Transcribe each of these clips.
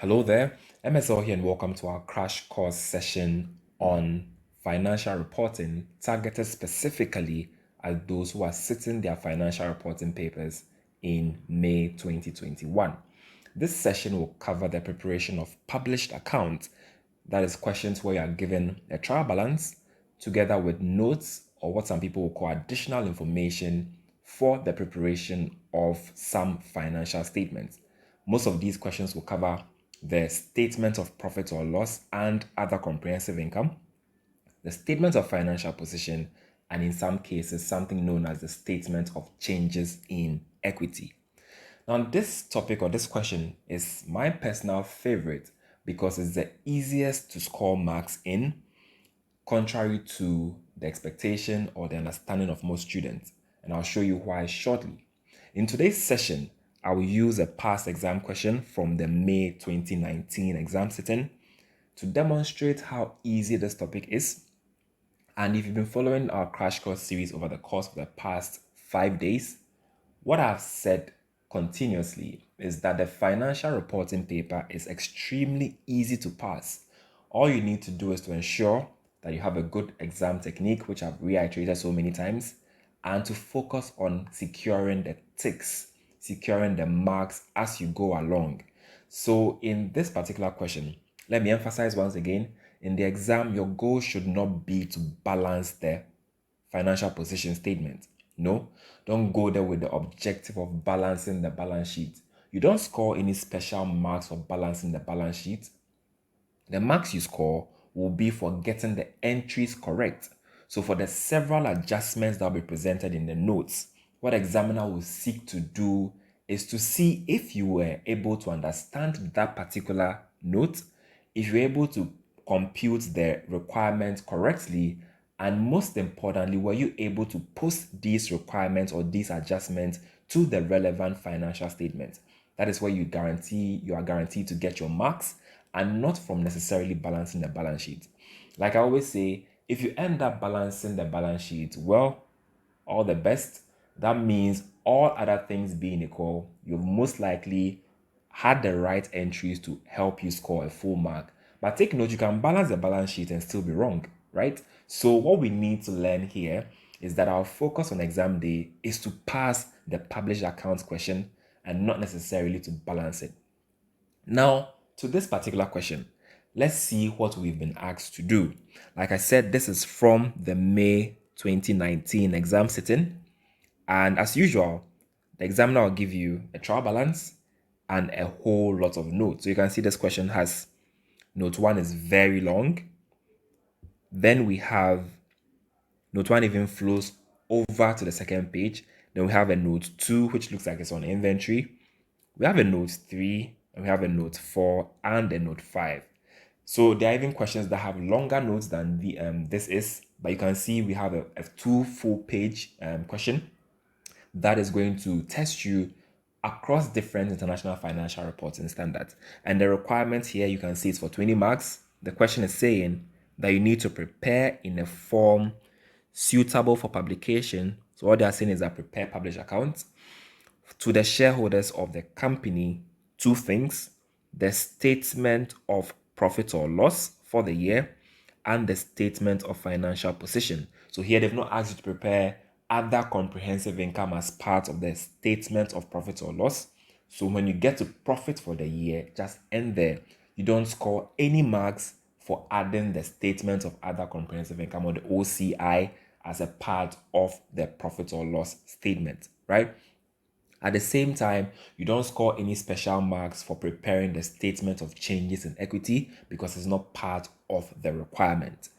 Hello there, MSL here, and welcome to our crash course session on financial reporting targeted specifically at those who are sitting their financial reporting papers in May 2021. This session will cover the preparation of published accounts, that is, questions where you are given a trial balance together with notes or what some people will call additional information for the preparation of some financial statements. Most of these questions will cover the statement of profit or loss and other comprehensive income, the statement of financial position, and in some cases, something known as the statement of changes in equity. Now, this topic or this question is my personal favorite because it's the easiest to score marks in, contrary to the expectation or the understanding of most students. And I'll show you why shortly. In today's session, I will use a past exam question from the May 2019 exam sitting to demonstrate how easy this topic is. And if you've been following our crash course series over the course of the past 5 days, what I've said continuously is that the financial reporting paper is extremely easy to pass. All you need to do is to ensure that you have a good exam technique, which I've reiterated so many times, and to focus on securing the ticks, securing the marks as you go along. So in this particular question, let me emphasize once again, in the exam, your goal should not be to balance the financial position statement. No, don't go there with the objective of balancing the balance sheet. You don't score any special marks for balancing the balance sheet. The marks you score will be for getting the entries correct. So for the several adjustments that will be presented in the notes, what examiner will seek to do is to see if you were able to understand that particular note, if you're able to compute the requirements correctly, and most importantly, were you able to post these requirements or these adjustments to the relevant financial statement? That is where you are guaranteed to get your marks and not from necessarily balancing the balance sheet. Like I always say, if you end up balancing the balance sheet, well, all the best. That means all other things being equal, you've most likely had the right entries to help you score a full mark. But take note, you can balance the balance sheet and still be wrong, right? So what we need to learn here is that our focus on exam day is to pass the published accounts question and not necessarily to balance it. Now, to this particular question, let's see what we've been asked to do. Like I said, this is from the May 2019 exam sitting. And as usual, the examiner will give you a trial balance and a whole lot of notes. So you can see this question has note 1 is very long. Then we have note 1 even flows over to the second page. Then we have a note 2, which looks like it's on inventory. We have a note 3, and we have a note 4, and a note 5. So there are even questions that have longer notes than this is, but you can see we have a 2 full page question that is going to test you across different international financial reporting standards. And the requirement here, you can see, is for 20 marks. The question is saying that you need to prepare in a form suitable for publication. So what they are saying is that prepare published accounts to the shareholders of the company, two things: the statement of profit or loss for the year and the statement of financial position. So here they've not asked you to prepare other comprehensive income as part of the statement of profit or loss. So when you get to profit for the year, just end there. You don't score any marks for adding the statement of other comprehensive income or the OCI as a part of the profit or loss statement, right? At the same time, you don't score any special marks for preparing the statement of changes in equity because it's not part of the requirement.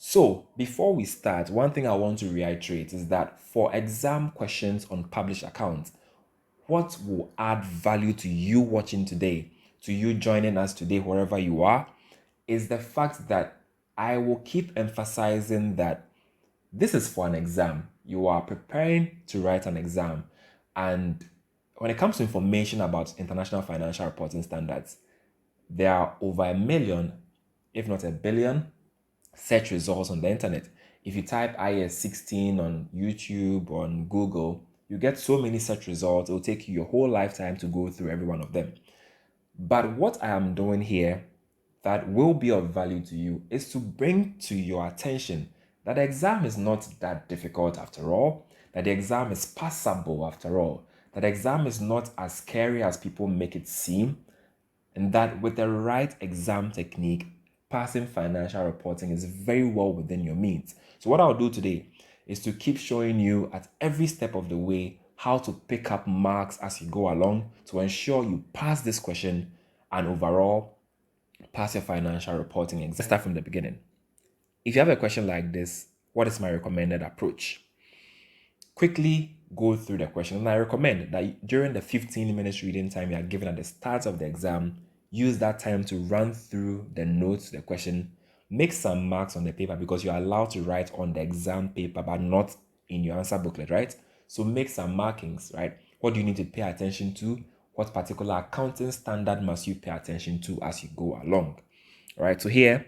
So, before we start, one thing I want to reiterate is that for exam questions on published accounts, what will add value to you watching today, to you joining us today, wherever you are, is the fact that I will keep emphasizing that this is for an exam. You are preparing to write an exam. And when it comes to information about international financial reporting standards, there are over a million, if not a billion, search results on the internet. If you type IS 16 on YouTube, on Google, you get so many search results. It will take you your whole lifetime to go through every one of them. But what I am doing here that will be of value to you is to bring to your attention that the exam is not that difficult after all, that the exam is passable after all, that the exam is not as scary as people make it seem, and that with the right exam technique, passing financial reporting is very well within your means. So what I'll do today is to keep showing you at every step of the way how to pick up marks as you go along to ensure you pass this question and overall pass your financial reporting exam. Let's start from the beginning. If you have a question like this, what is my recommended approach? Quickly go through the question. And I recommend that during the 15 minutes reading time you are given at the start of the exam, use that time to run through the notes, the question, make some marks on the paper because you're allowed to write on the exam paper, but not in your answer booklet, right? So make some markings, right? What do you need to pay attention to? What particular accounting standard must you pay attention to as you go along? All right, so here,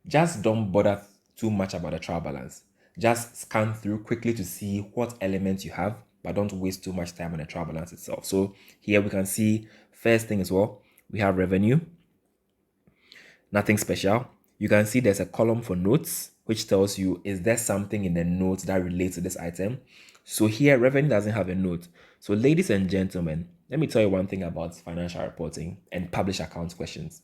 just don't bother too much about the trial balance. Just scan through quickly to see what elements you have, but don't waste too much time on the trial balance itself. So here we can see first thing as well, we have revenue, nothing special. You can see there's a column for notes, which tells you, is there something in the notes that relates to this item? So here, revenue doesn't have a note. So ladies and gentlemen, let me tell you one thing about financial reporting and published accounts questions.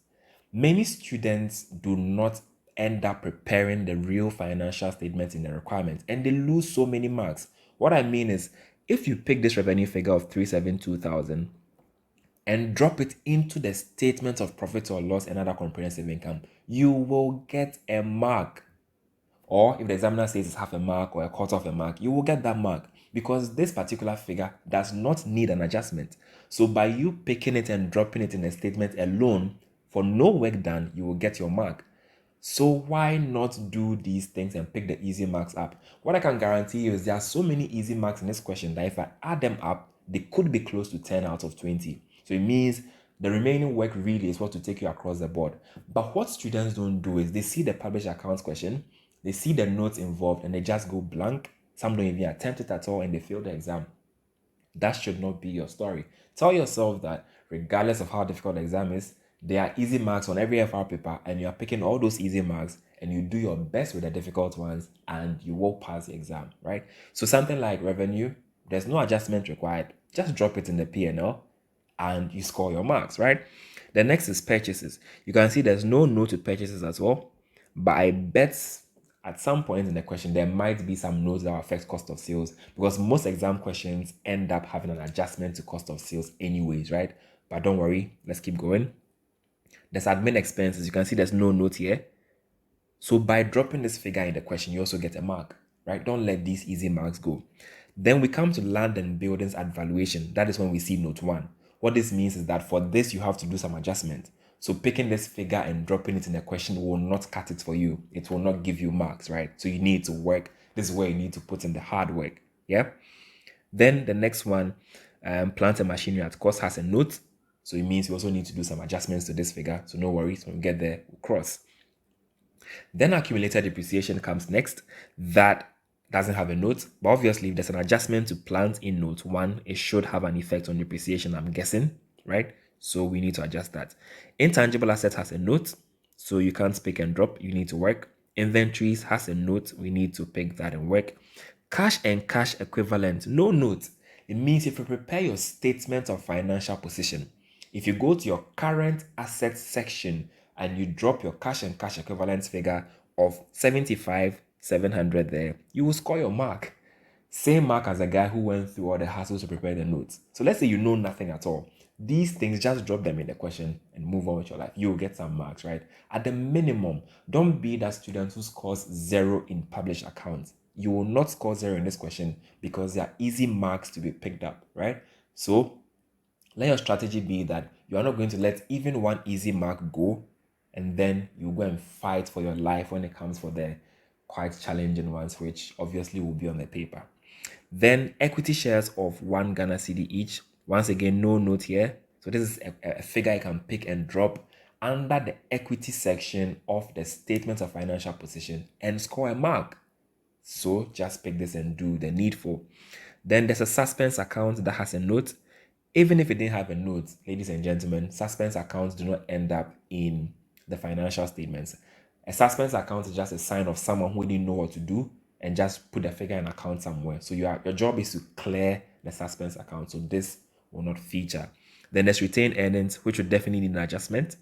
Many students do not end up preparing the real financial statements in the requirements and they lose so many marks. What I mean is, if you pick this revenue figure of 372,000 and drop it into the statement of profit or loss and other comprehensive income, you will get a mark. Or if the examiner says it's half a mark or a quarter of a mark, you will get that mark because this particular figure does not need an adjustment. So by you picking it and dropping it in a statement alone, for no work done, you will get your mark. So why not do these things and pick the easy marks up? What I can guarantee you is there are so many easy marks in this question that if I add them up, they could be close to 10 out of 20. So it means the remaining work really is what to take you across the board. But what students don't do is they see the published accounts question, they see the notes involved, and they just go blank. Some don't even attempt it at all and they fail the exam. That should not be your story. Tell yourself that regardless of how difficult the exam is, there are easy marks on every FR paper and you are picking all those easy marks and you do your best with the difficult ones and you will pass the exam, right? So something like revenue, there's no adjustment required. Just drop it in the P&L and you score your marks, right? The next is purchases. You can see there's no note to purchases as well, but I bet at some point in the question there might be some notes that will affect cost of sales because most exam questions end up having an adjustment to cost of sales anyways, right? But don't worry, let's keep going. There's admin expenses. You can see there's no note here. So by dropping this figure in the question, you also get a mark, right? Don't let these easy marks go. Then we come to land and buildings at valuation. That is when we see note 1. What this means is that for this, you have to do some adjustment. So picking this figure and dropping it in a question will not cut it for you. It will not give you marks, right? So you need to work. This is where you need to put in the hard work. Yeah. Then the next one, plant and machinery at cost has a note. So it means you also need to do some adjustments to this figure. So no worries, when we get there, we'll cross. Then accumulated depreciation comes next. That doesn't have a note, but obviously if there's an adjustment to plant in note 1, it should have an effect on depreciation, I'm guessing, right? So we need to adjust that. Intangible asset has a note, so you can't pick and drop, you need to work. Inventories has a note, we need to pick that and work. Cash and cash equivalent, no note. It means if you prepare your statement of financial position, if you go to your current assets section and you drop your cash and cash equivalents figure of 75,700 there, you will score your mark. Same mark as a guy who went through all the hassles to prepare the notes. So let's say you know nothing at all. These things, just drop them in the question and move on with your life. You'll get some marks, right? At the minimum, don't be that student who scores 0 in published accounts. You will not score 0 in this question because there are easy marks to be picked up, right? So let your strategy be that you are not going to let even one easy mark go and then you go and fight for your life when it comes for the quite challenging ones, which obviously will be on the paper. Then equity shares of 1 Ghana cedi each. Once again, no note here. So this is a figure I can pick and drop under the equity section of the statement of financial position and score a mark. So just pick this and do the needful. Then there's a suspense account that has a note. Even if it didn't have a note, ladies and gentlemen, suspense accounts do not end up in the financial statements. A suspense account is just a sign of someone who didn't know what to do and just put a figure in account somewhere. So your job is to clear the suspense account. So this will not feature. Then there's retained earnings, which would definitely need an adjustment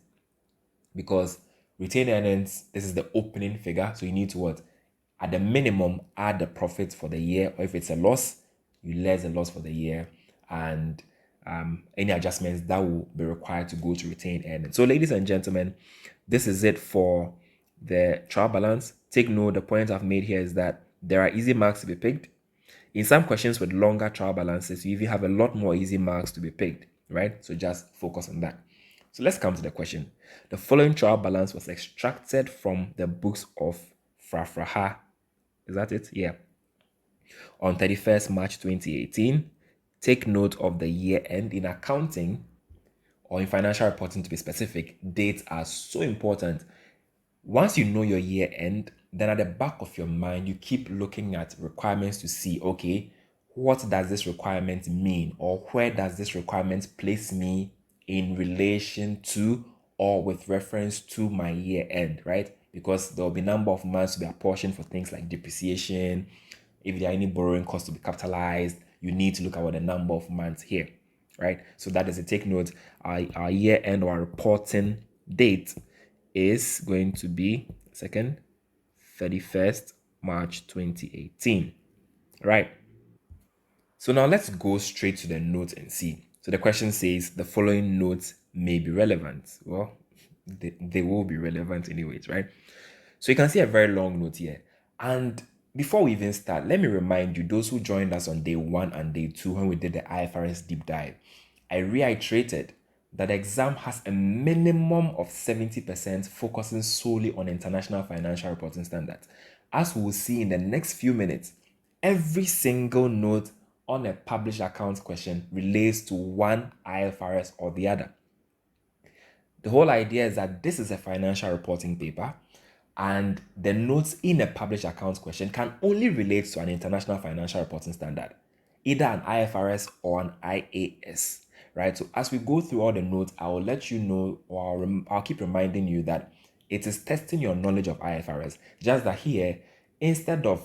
because retained earnings, this is the opening figure. So you need to what? At the minimum, add the profit for the year, or if it's a loss, you less the loss for the year, and any adjustments that will be required to go to retained earnings. So, ladies and gentlemen, this is it for the trial balance. Take note, the point I've made here is that there are easy marks to be picked. In some questions with longer trial balances, you even have a lot more easy marks to be picked, right? So just focus on that. So let's come to the question. The following trial balance was extracted from the books of Frafraha. Is that it? Yeah. On 31st March 2018. Take note of the year end. In accounting or in financial reporting, to be specific, dates are so important. Once you know your year end, then at the back of your mind, you keep looking at requirements to see, okay, what does this requirement mean? Or where does this requirement place me in relation to or with reference to my year end, right? Because there will be a number of months to be apportioned for things like depreciation. If there are any borrowing costs to be capitalized, you need to look at what the number of months here, right? So that is a take note. Our year end or our reporting date is going to be 31st March 2018, right? So now let's go straight to the notes and see. So the question says the following notes may be relevant. Well, they will be relevant anyways, right? So you can see a very long note here. And before we even start, let me remind you, those who joined us on day 1 and day 2 when we did the IFRS deep dive, I reiterated that the exam has a minimum of 70% focusing solely on international financial reporting standards. As we'll see in the next few minutes, every single note on a published accounts question relates to one IFRS or the other. The whole idea is that this is a financial reporting paper, and the notes in a published accounts question can only relate to an international financial reporting standard, either an IFRS or an IAS, right? So as we go through all the notes, I will let you know, or I'll keep reminding you that it is testing your knowledge of IFRS. Just that here, instead of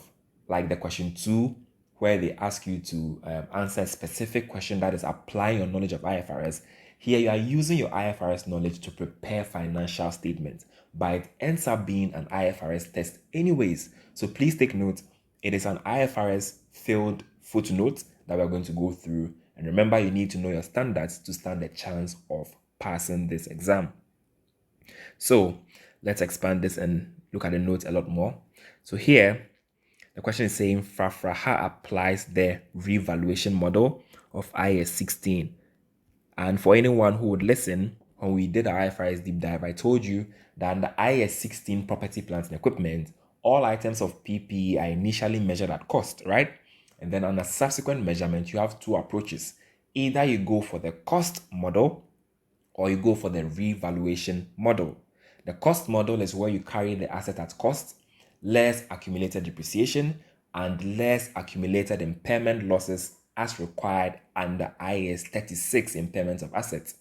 like the question 2, where they ask you to answer a specific question that is applying your knowledge of IFRS, here you are using your IFRS knowledge to prepare financial statements, but it ends up being an IFRS test anyways. So please take note, it is an IFRS filled footnote that we're going to go through. And remember, you need to know your standards to stand a chance of passing this exam. So let's expand this and look at the notes a lot more. So here, the question is saying Frafraha applies the revaluation model of IAS 16. And for anyone who would listen, when we did our IFRS deep dive, I told you that under IAS 16 property, plant, and equipment, all items of PPE are initially measured at cost, right? And then on a subsequent measurement, you have two approaches. Either you go for the cost model or you go for the revaluation model. The cost model is where you carry the asset at cost, less accumulated depreciation, and less accumulated impairment losses as required under IAS 36 impairment of assets.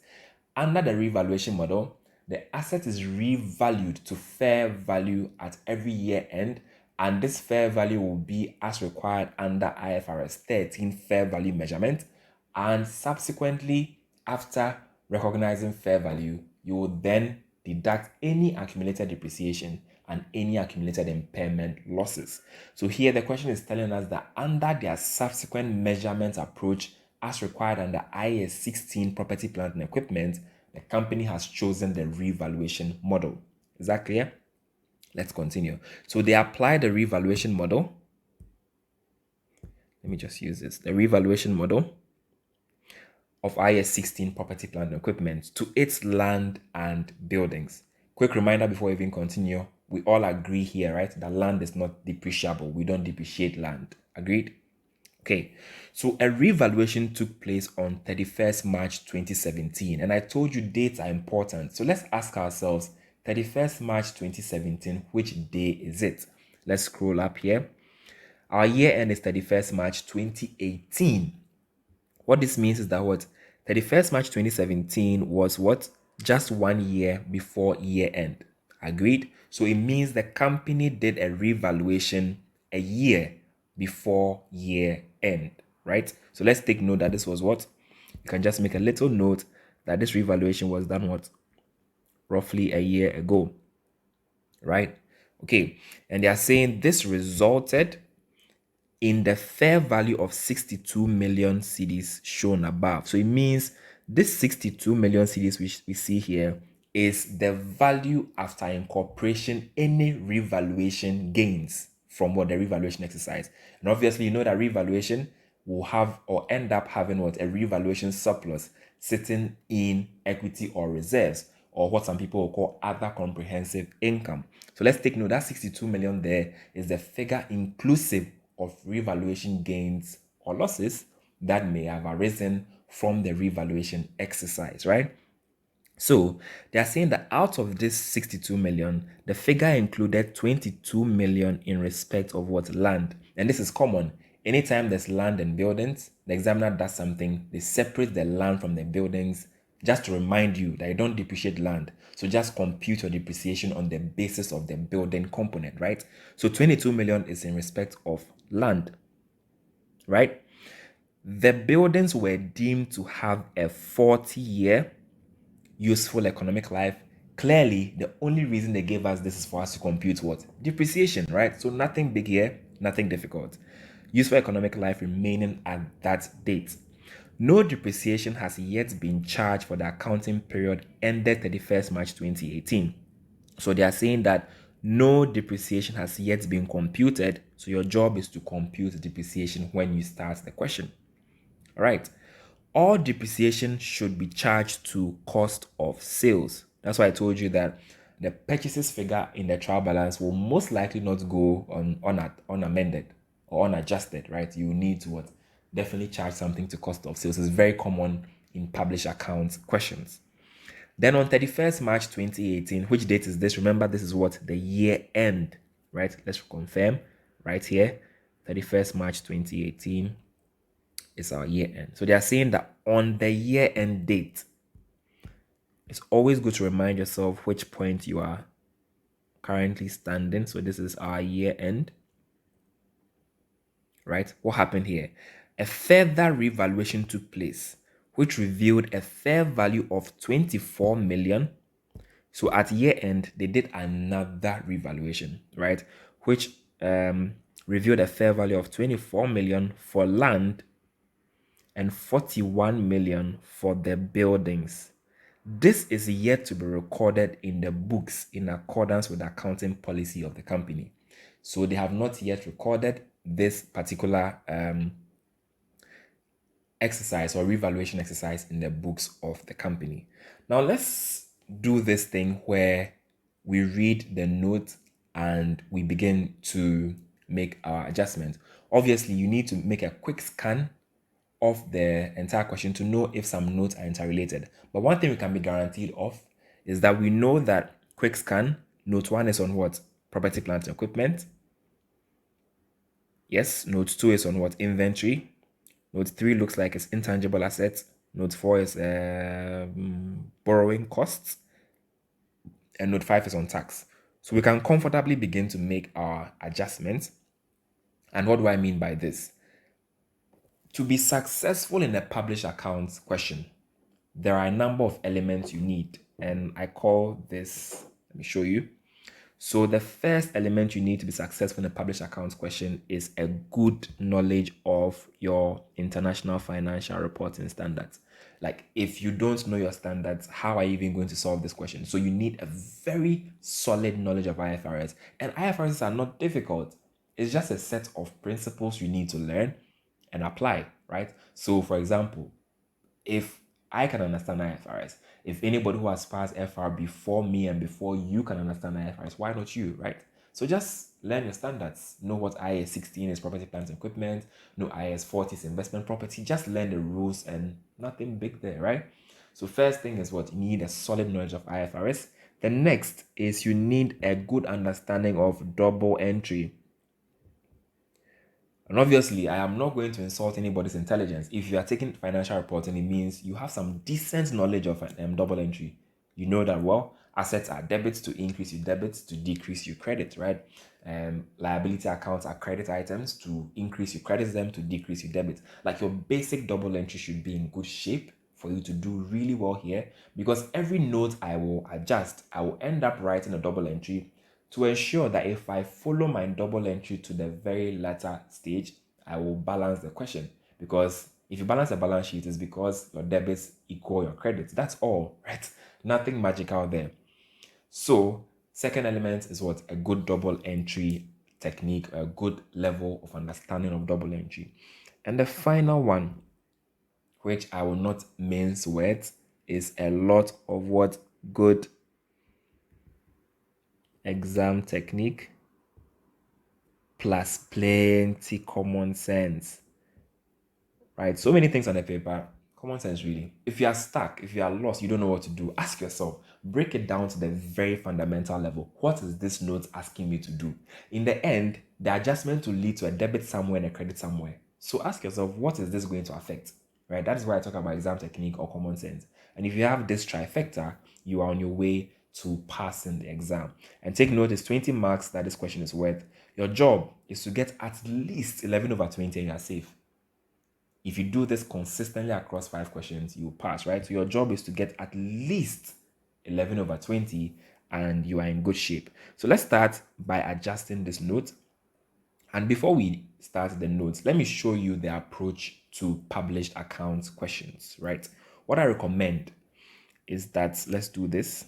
Under the revaluation model, the asset is revalued to fair value at every year end, and this fair value will be as required under IFRS 13 fair value measurement. And subsequently, after recognizing fair value, you will then deduct any accumulated depreciation and any accumulated impairment losses. So here the question is telling us that under their subsequent measurement approach as required under IAS 16 property, plant, and equipment, the company has chosen the revaluation model. Is that clear? Let's continue. So they apply the revaluation model. Let me just use this. The revaluation model of IAS 16 property, plant, and equipment to its land and buildings. Quick reminder before we even continue, we all agree here, right, that land is not depreciable. We don't depreciate land. Agreed? Okay, so a revaluation took place on 31st March 2017, and I told you dates are important. So let's ask ourselves, 31st March 2017, which day is it? Let's scroll up here. Our year end is 31st March 2018. What this means is that what 31st March 2017 was what? Just 1 year before year end. Agreed? So it means the company did a revaluation a year before year end, right? So let's take note that this was what? You can just make a little note that this revaluation was done what? Roughly a year ago, right? Okay, and they are saying this resulted in the fair value of 62 million cedis shown above. So it means this 62 million cedis which we see here is the value after incorporation any revaluation gains from what the revaluation exercise. And obviously, you know that revaluation will have or end up having what? A revaluation surplus sitting in equity or reserves, or what some people will call other comprehensive income. So let's take note that 62 million there is the figure inclusive of revaluation gains or losses that may have arisen from the revaluation exercise, right? So they are saying that out of this 62 million, the figure included 22 million in respect of what? Land. And this is common. Anytime there's land and buildings, the examiner does something, they separate the land from the buildings just to remind you that you don't depreciate land. So just compute your depreciation on the basis of the building component, right? So 22 million is in respect of land, right? The buildings were deemed to have a 40-year useful economic life. Clearly, the only reason they gave us this is for us to compute what? Depreciation, right? So nothing big here, nothing difficult. Useful economic life remaining at that date. No depreciation has yet been charged for the accounting period ended 31st March 2018. So they are saying that no depreciation has yet been computed. So your job is to compute depreciation when you start the question. All right. All depreciation should be charged to cost of sales. That's why I told you that the purchases figure in the trial balance will most likely not go unamended or unadjusted, right? You need to what? Definitely charge something to cost of sales. It's very common in published accounts questions. Then on 31st March 2018, which date is this? Remember, this is what? The year end, right? Let's confirm right here. 31st March 2018 is our year end. So they are saying that on the year end date, it's always good to remind yourself which point you are currently standing. So this is our year end, right? What happened here? A further revaluation took place, which revealed a fair value of 24 million. So at year end, they did another revaluation, right? Which revealed a fair value of 24 million for land and 41 million for the buildings. This is yet to be recorded in the books in accordance with the accounting policy of the company. So they have not yet recorded this particular exercise or revaluation exercise in the books of the company. Now let's do this thing where we read the note and we begin to make our adjustments. Obviously, you need to make a quick scan of the entire question to know if some notes are interrelated. But one thing we can be guaranteed of is that we know that quick scan, note 1 is on what? Property, plant, and equipment. Yes, note 2 is on what? Inventory. Note 3 looks like it's intangible assets. Note 4 is borrowing costs. And note 5 is on tax. So we can comfortably begin to make our adjustments. And what do I mean by this? To be successful in a published accounts question, there are a number of elements you need, and I call this, let me show you. So the first element you need to be successful in a published accounts question is a good knowledge of your international financial reporting standards. Like, if you don't know your standards, how are you even going to solve this question? So you need a very solid knowledge of IFRS, and IFRS are not difficult. It's just a set of principles you need to learn and apply, right? So for example, if I can understand IFRS, if anybody who has passed FR before me and before you can understand IFRS, why not you, right? So just learn your standards. Know what IAS 16 is, property, plant, and equipment. Know IAS 40 is investment property. Just learn the rules and nothing big there, right? So first thing is what? You need a solid knowledge of IFRS. The next is you need a good understanding of double entry. And obviously, I am not going to insult anybody's intelligence. If you are taking financial reporting, it means you have some decent knowledge of double entry. You know that, well, assets are debits to increase your debits, to decrease your credit, right? Liability accounts are credit items to increase your credits, them to decrease your debits. Like your basic double entry should be in good shape for you to do really well here, because every note I will adjust, I will end up writing a double entry to ensure that if I follow my double entry to the very latter stage, I will balance the question. Because if you balance a balance sheet, it's because your debits equal your credits. That's all, right? Nothing magical there. So, second element is what? A good double entry technique, a good level of understanding of double entry. And the final one, which I will not mince words, is a lot of what? Good exam technique plus plenty common sense. Right? So many things on the paper. Common sense, really. If you are stuck, if you are lost, you don't know what to do, ask yourself, break it down to the very fundamental level. What is this note asking me to do? In the end, the adjustment will lead to a debit somewhere and a credit somewhere. So ask yourself, what is this going to affect? Right? That is why I talk about exam technique or common sense. And if you have this trifecta, you are on your way to passing the exam. And take note, it's 20 marks that this question is worth. Your job is to get at least 11 over 20 and you're safe. If you do this consistently across 5 questions, you will pass, right? So your job is to get at least 11 over 20 and you are in good shape. So let's start by adjusting this note. And before we start the notes, let me show you the approach to published accounts questions, right? What I recommend is that let's do this.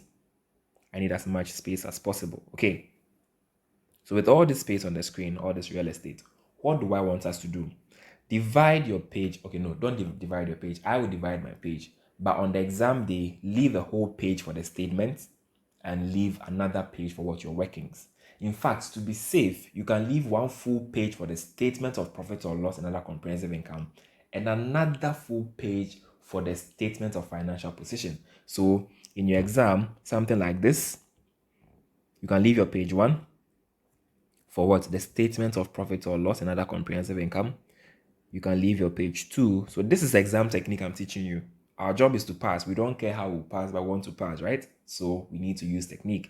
I need as much space as possible. Okay. So with all this space on the screen, all this real estate, what do I want us to do? Divide your page. Okay, no, don't divide your page. I will divide my page. But on the exam day, leave a whole page for the statements and leave another page for what your workings. In fact, to be safe, you can leave one full page for the statement of profit or loss and other comprehensive income and another full page for the statement of financial position. So in your exam, something like this, you can leave your page one for what? The statement of profit or loss and other comprehensive income. You can leave your page two. So this is exam technique I'm teaching you. Our job is to pass. We don't care how we pass, but we want to pass, right? So we need to use technique.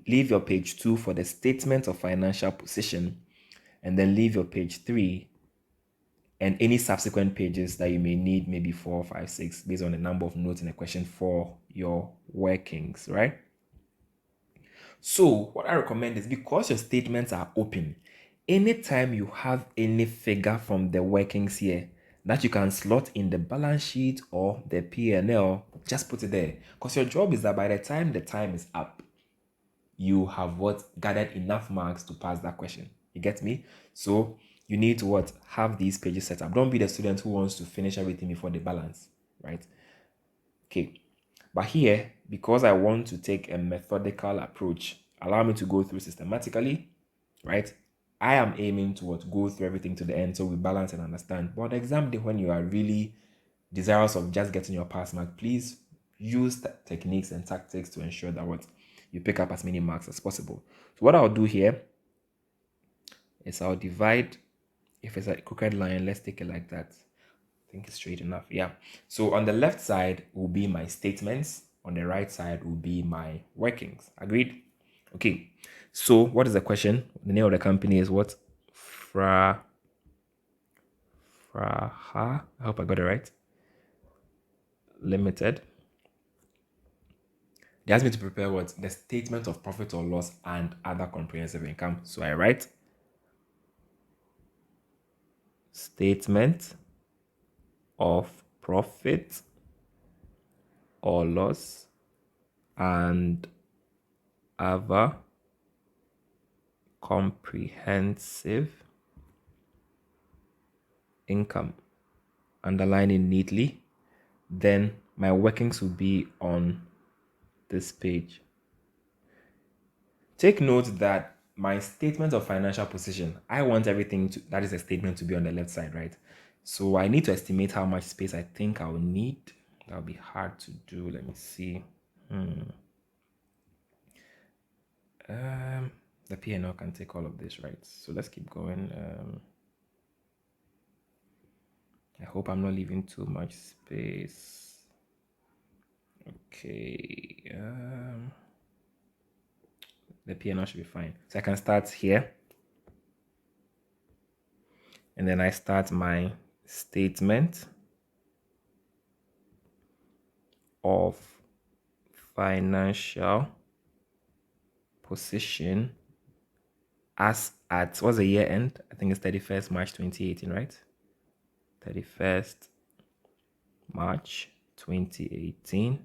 Leave your page two for the statement of financial position, and then leave your page three and any subsequent pages that you may need, maybe 4, 5, 6, based on the number of notes in the question for your workings, right? So what I recommend is, because your statements are open, anytime you have any figure from the workings here that you can slot in the balance sheet or the P&L, just put it there. Because your job is that by the time the time is up, you have what? Gathered enough marks to pass that question. You get me? So you need to what? Have these pages set up. Don't be the student who wants to finish everything before the balance, right? Okay. But here, because I want to take a methodical approach, allow me to go through systematically, right? I am aiming to what? Go through everything to the end so we balance and understand. But the exam day, when you are really desirous of just getting your pass mark, please use techniques and tactics to ensure that what? You pick up as many marks as possible. So what I'll do here is I'll divide, if it's a crooked line, let's take it like that. I think it's straight enough. Yeah. So on the left side will be my statements. On the right side will be my workings. Agreed? Okay. So what is the question? The name of the company is what? Fraha. I hope I got it right. Limited. They asked me to prepare what? The statement of profit or loss and other comprehensive income. So I write statement of profit or loss and other comprehensive income. Underline it neatly. Then my workings will be on this page. Take note that my statement of financial position, I want everything that is a statement to be on the left side, right? So I need to estimate how much space I think I'll need. That'll be hard to do. Let me see. The P&L can take all of this, right? So let's keep going. hope I'm not leaving too much space. Okay. The P&L should be fine. So I can start here. And then I start my statement of financial position as at, what's the year end? I think it's 31st March 2018, right? 31st March 2018.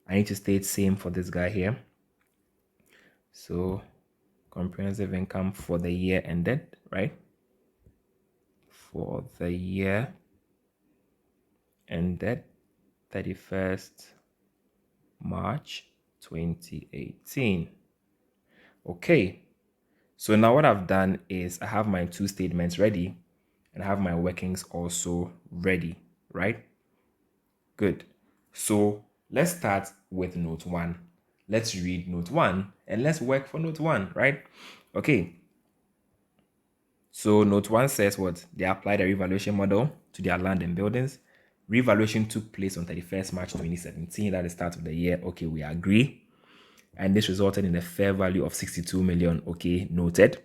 I need to state same for this guy here. So comprehensive income for the year ended, right? For the year ended 31st March 2018. Okay, so now what I've done is I have my two statements ready and I have my workings also ready, right? Good. So let's start with note 1. Let's read note 1 and let's work for note 1, right? Okay. So note 1 says what? They applied a revaluation model to their land and buildings. Revaluation took place on 31st March 2017, at the start of the year. Okay, we agree. And this resulted in a fair value of 62 million. Okay, noted.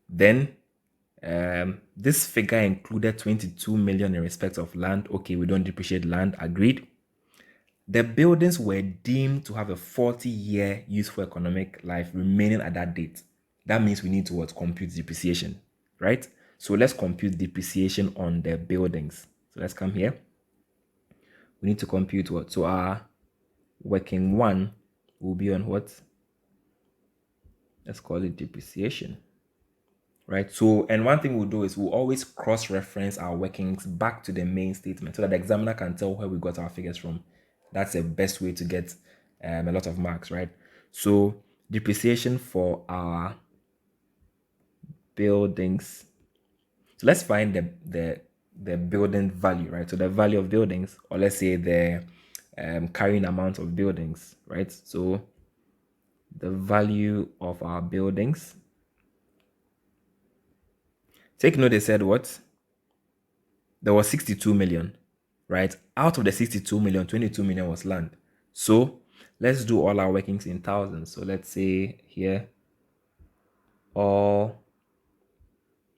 Then this figure included 22 million in respect of land. Okay, we don't depreciate land. Agreed. The buildings were deemed to have a 40-year useful economic life remaining at that date. That means we need to what? Compute depreciation, right? So let's compute depreciation on the buildings. So let's come here. We need to compute what? So our working 1 will be on what? Let's call it depreciation, right? So, and one thing we'll do is we'll always cross-reference our workings back to the main statement so that the examiner can tell where we got our figures from. That's the best way to get a lot of marks, right? So depreciation for our buildings. So let's find the building value, right? So the value of buildings, or let's say the carrying amount of buildings, right? So the value of our buildings. Take note, they said what? There was 62 million, right? Out of the 62 million, 22 million was land. So let's do all our workings in thousands. So let's say here, all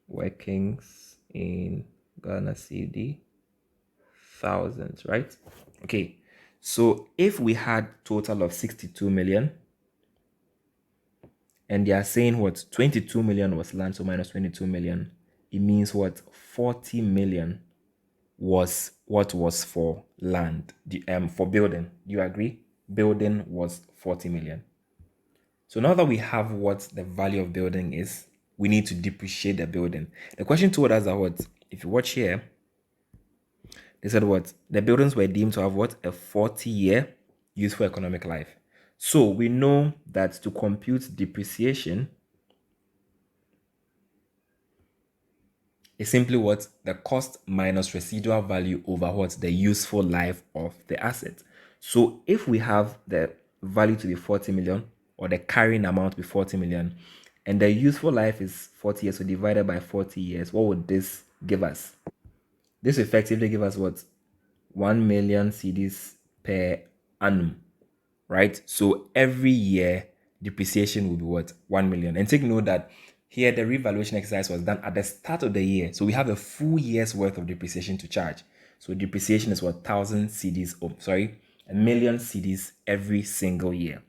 workings in Ghana cedi thousands, right? Okay, so if we had total of 62 million and they are saying what 22 million was land, so minus 22 million, it means what 40 million was what was for land, for building. Do you agree? Building was 40 million. So now that we have what the value of building is, we need to depreciate the building. The question told us that what, if you watch here, they said what? The buildings were deemed to have what? A 40-year useful economic life. So we know that to compute depreciation is simply what? The cost minus residual value over what? The useful life of the asset. So if we have the value to be 40 million or the carrying amount be 40 million and the useful life is 40 years, so divided by 40 years, what would this give us? This effectively give us what? 1 million cedis per annum, right? So every year depreciation will be what? 1 million. And take note that here the revaluation exercise was done at the start of the year. So we have a full year's worth of depreciation to charge. So depreciation is what? 1,000 cedis, a million cedis every single year.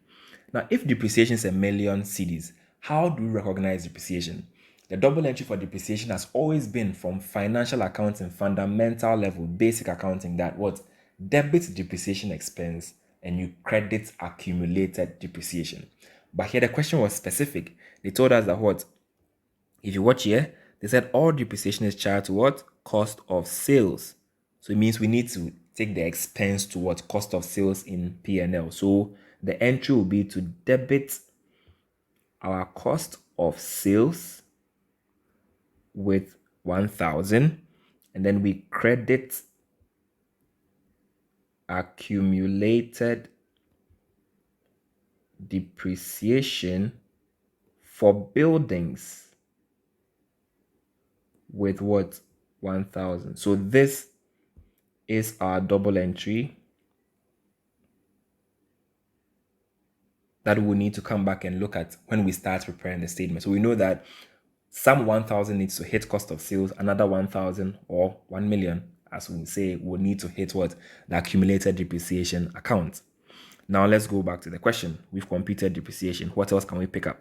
Now, if depreciation is a million cedis, how do we recognize depreciation? The double entry for depreciation has always been from financial accounting, fundamental level, basic accounting, that what? Debit depreciation expense and you credit accumulated depreciation. But here the question was specific. They told us that what? If you watch here, they said all depreciation is charged to what? Cost of sales. So it means we need to take the expense to what? Cost of sales in P&L. So the entry will be to debit our cost of sales with 1,000 and then we credit accumulated depreciation for buildings with what? 1,000. So this is our double entry that we'll need to come back and look at when we start preparing the statement. So we know that some 1,000 needs to hit cost of sales, another 1,000 or 1 million, as we say, will need to hit what? The accumulated depreciation account. Now let's go back to the question. We've computed depreciation. What else can we pick up?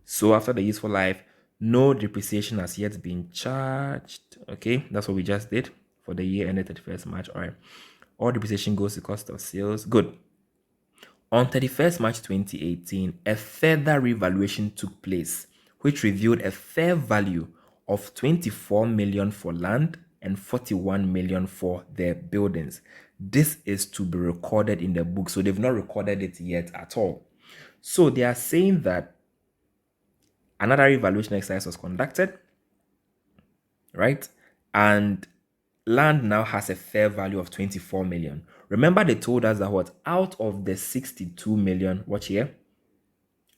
So after the useful life, no depreciation has yet been charged. Okay, that's what we just did for the year ended 31st March. All right. All depreciation goes to cost of sales. Good. On 31st March 2018, a further revaluation took place, which revealed a fair value of 24 million for land and 41 million for the buildings. This is to be recorded in the book, so they've not recorded it yet at all. So they are saying that another revaluation exercise was conducted, right? And land now has a fair value of 24 million. Remember, they told us that what out of the 62 million, watch here,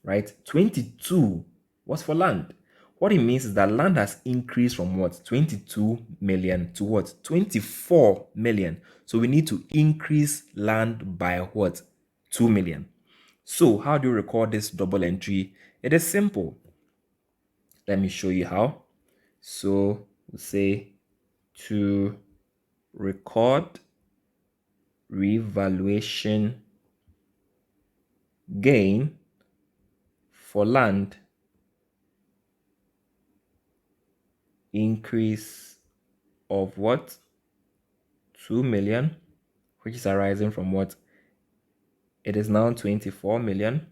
right? 22 was for land. What it means is that land has increased from what? 22 million to what? 24 million. So we need to increase land by what? 2 million. So how do you record this double entry? It is simple. Let me show you how. So we'll say to record revaluation gain for land, increase of what? 2 million, which is arising from what? It is now 24 million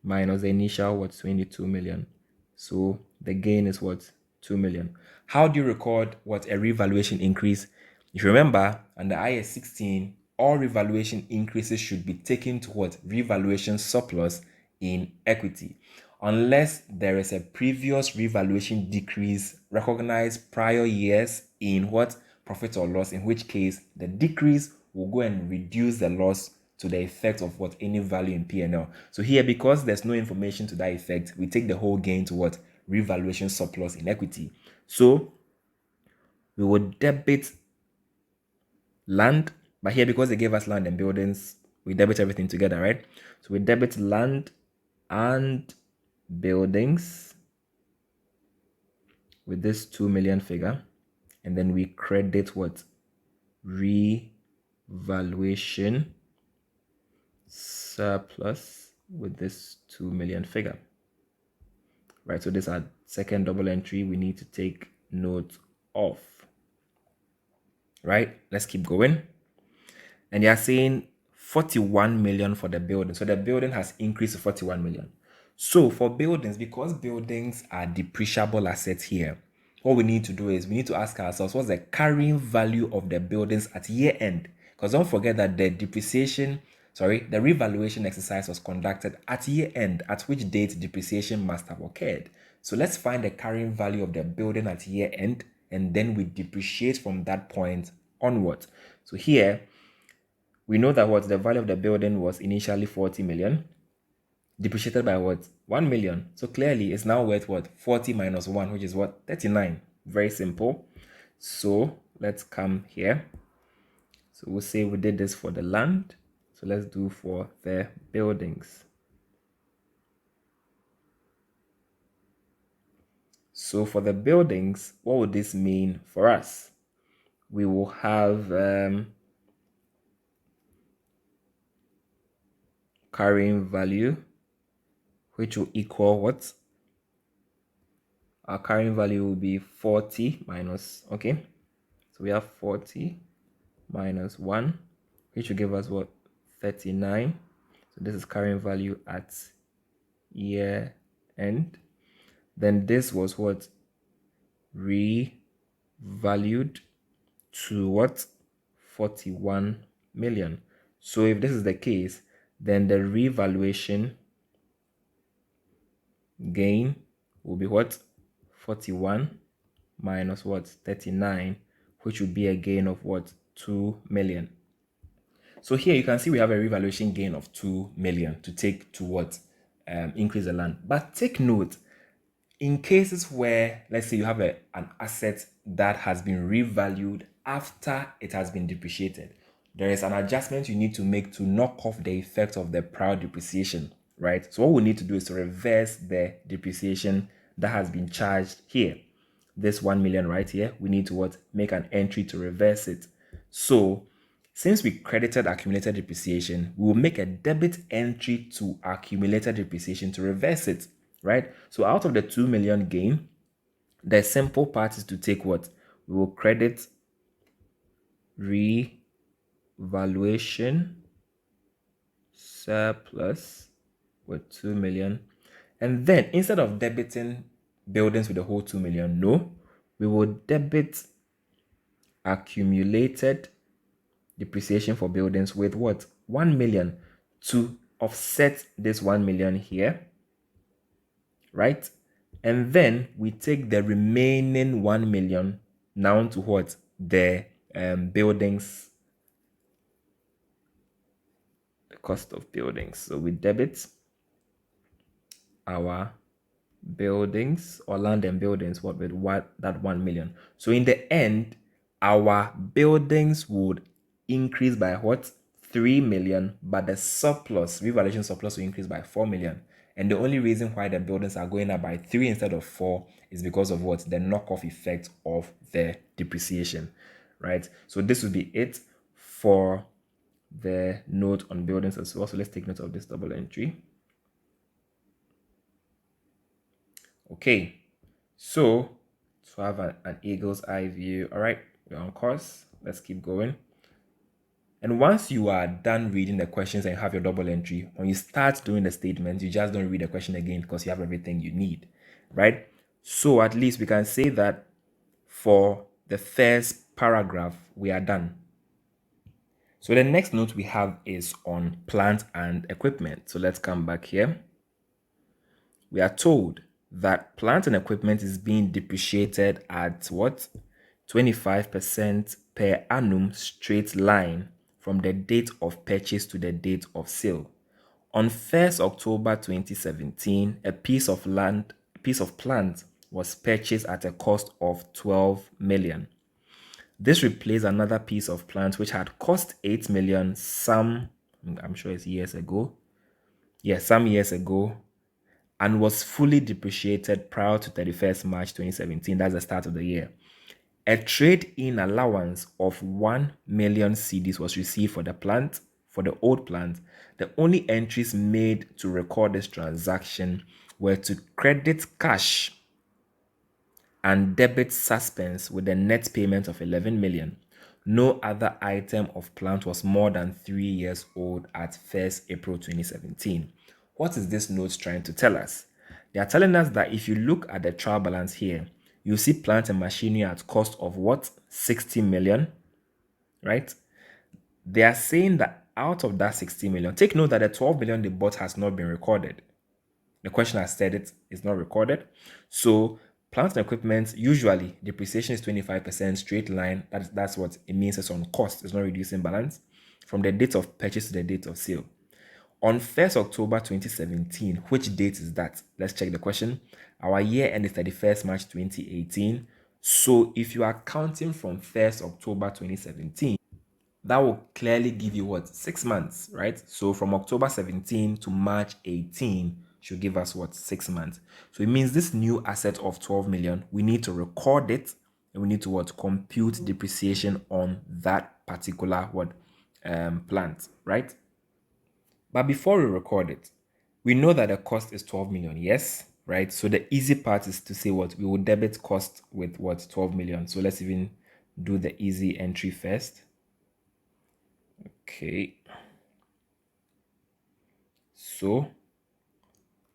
minus the initial what? 22 million. So the gain is what? 2 million. How do you record what? A revaluation increase? If you remember, under IAS 16, all revaluation increases should be taken to what? Revaluation surplus in equity. Unless there is a previous revaluation decrease recognized prior years in what? Profit or loss, in which case the decrease will go and reduce the loss to the effect of what? Any value in P&L. So here, because there's no information to that effect, we take the whole gain to what? Revaluation surplus in equity. So we would debit land, but here, because they gave us land and buildings, we debit everything together, right? So we debit land and buildings with this 2 million figure, and then we credit what? Revaluation surplus with this 2 million figure, right? So this is our second double entry we need to take note of, right? Let's keep going. And they are saying 41 million for the building. So the building has increased to 41 million. So for buildings, because buildings are depreciable assets here, what we need to do is we need to ask ourselves, what's the carrying value of the buildings at year end? Because don't forget that the the revaluation exercise was conducted at year end, at which date depreciation must have occurred. So let's find the carrying value of the building at year end, and then we depreciate from that point onwards. So here, we know that what the value of the building was initially 40 million, depreciated by what? 1 million. So clearly it's now worth what? 40 minus 1, which is what? 39. Very simple. So let's come here. So we'll say we did this for the land. So let's do for the buildings. So for the buildings, what would this mean for us? We will have carrying value, which will equal what? Our carrying value will be 40 minus, okay, so we have 40 minus 1, which will give us what? 39. So this is carrying value at year end. Then this was what? Revalued to what? 41 million. So if this is the case, then the revaluation gain will be what? 41 minus what? 39, which would be a gain of what? 2 million. So here you can see we have a revaluation gain of 2 million to take to what? Increase the land. But take note, in cases where, let's say you have an asset that has been revalued after it has been depreciated. There is an adjustment you need to make to knock off the effect of the prior depreciation, right? So what we need to do is to reverse the depreciation that has been charged here. This 1 million right here, we need to what? Make an entry to reverse it. So since we credited accumulated depreciation, we will make a debit entry to accumulated depreciation to reverse it, right? So out of the 2 million gain, the simple part is to take what? We will credit revaluation surplus with 2 million. And then instead of debiting buildings with the whole 2 million, no, we will debit accumulated depreciation for buildings with what? 1 million to offset this 1 million here, right? And then we take the remaining 1 million now to what? The buildings, the cost of buildings. So we debit our buildings or land and buildings what with what that 1 million. So in the end, our buildings would increase by what? 3 million, but the surplus, revaluation surplus, will increase by 4 million. And the only reason why the buildings are going up by 3 instead of 4 is because of what? The knockoff effect of the depreciation, right? So this would be it for the note on buildings as well. So let's take note of this double entry. Okay, so to have an eagle's eye view. All right, we're on course. Let's keep going. And once you are done reading the questions and you have your double entry, when you start doing the statements, you just don't read the question again because you have everything you need, right? So at least we can say that for the first paragraph, we are done. So the next note we have is on plant and equipment. So let's come back here. We are told that plant and equipment is being depreciated at what? 25% per annum straight line from the date of purchase to the date of sale. On 1st October 2017, a piece of plant was purchased at a cost of 12 million. This replaced another piece of plant which had cost 8 million I'm sure it's years ago. Some years ago, and was fully depreciated prior to 31st March 2017. That's the start of the year. A trade-in allowance of 1 million cedis was received for the old plant. The only entries made to record this transaction were to credit cash and debit suspense with a net payment of 11 million. No other item of plant was more than 3 years old at 1st April 2017. What is this note trying to tell us? They are telling us that if you look at the trial balance here, you see plant and machinery at cost of what? 60 million, right? They are saying that out of that 60 million, take note that the 12 million they bought has not been recorded. The question has said it is not recorded. So plant and equipment, usually depreciation is 25% straight line. That's what it means. It's on cost. It's not reducing balance from the date of purchase to the date of sale. On 1st October 2017, which date is that? Let's check the question. Our year end is 31st March 2018. So if you are counting from 1st October 2017, that will clearly give you what? 6 months, right? So from October 17 to March 18 should give us what? 6 months. So it means this new asset of 12 million, we need to record it and we need to what? Compute depreciation on that particular plant, right? But before we record it, we know that the cost is 12 million, yes, right? So the easy part is to say what? We will debit cost with what? 12 million. So let's even do the easy entry first. Okay. So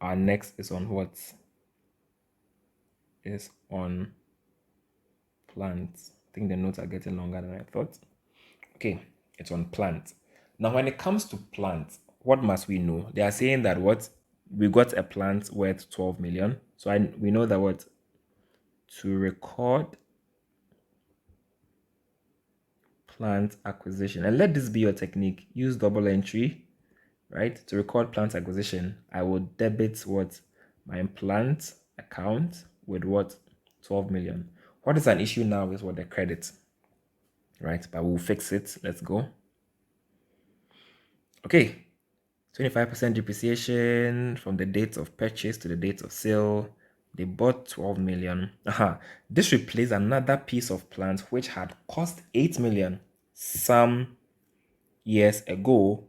our next is on what? Is on plants. I think the notes are getting longer than I thought. Okay, it's on plant. Now, when it comes to plant, what must we know? They are saying that what? We got a plant worth 12 million. So we know that what? To record plant acquisition. And let this be your technique. Use double entry, right? To record plant acquisition, I will debit what? My plant account with what? 12 million. What is an issue now is what the credit, right? But we'll fix it. Let's go. Okay, 25% depreciation from the date of purchase to the date of sale. They bought 12 million. This replaced another piece of plant which had cost 8 million some years ago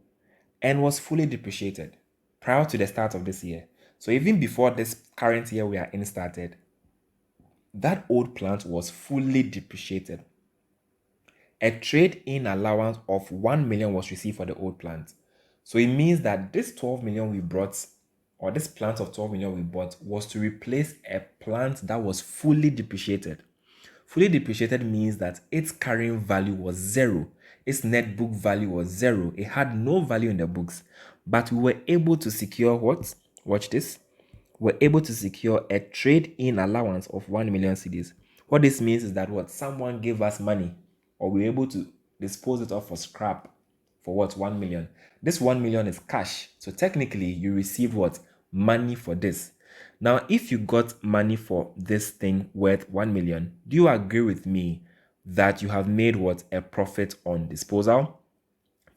and was fully depreciated prior to the start of this year. So even before this current year we are in started, that old plant was fully depreciated. A trade-in allowance of 1 million was received for the old plant. So it means that this 12 million we brought, or this plant of 12 million we bought, was to replace a plant that was fully depreciated. Fully depreciated means that its carrying value was zero. Its net book value was zero. It had no value in the books. But we were able to secure what? Watch this. We're able to secure a trade-in allowance of 1 million cedis. What this means is that what? Someone gave us money, or we were able to dispose it off for scrap for what? 1 million. This 1 million is cash. So technically you received what? Money for this. Now, if you got money for this thing worth 1 million, do you agree with me that you have made what? A profit on disposal?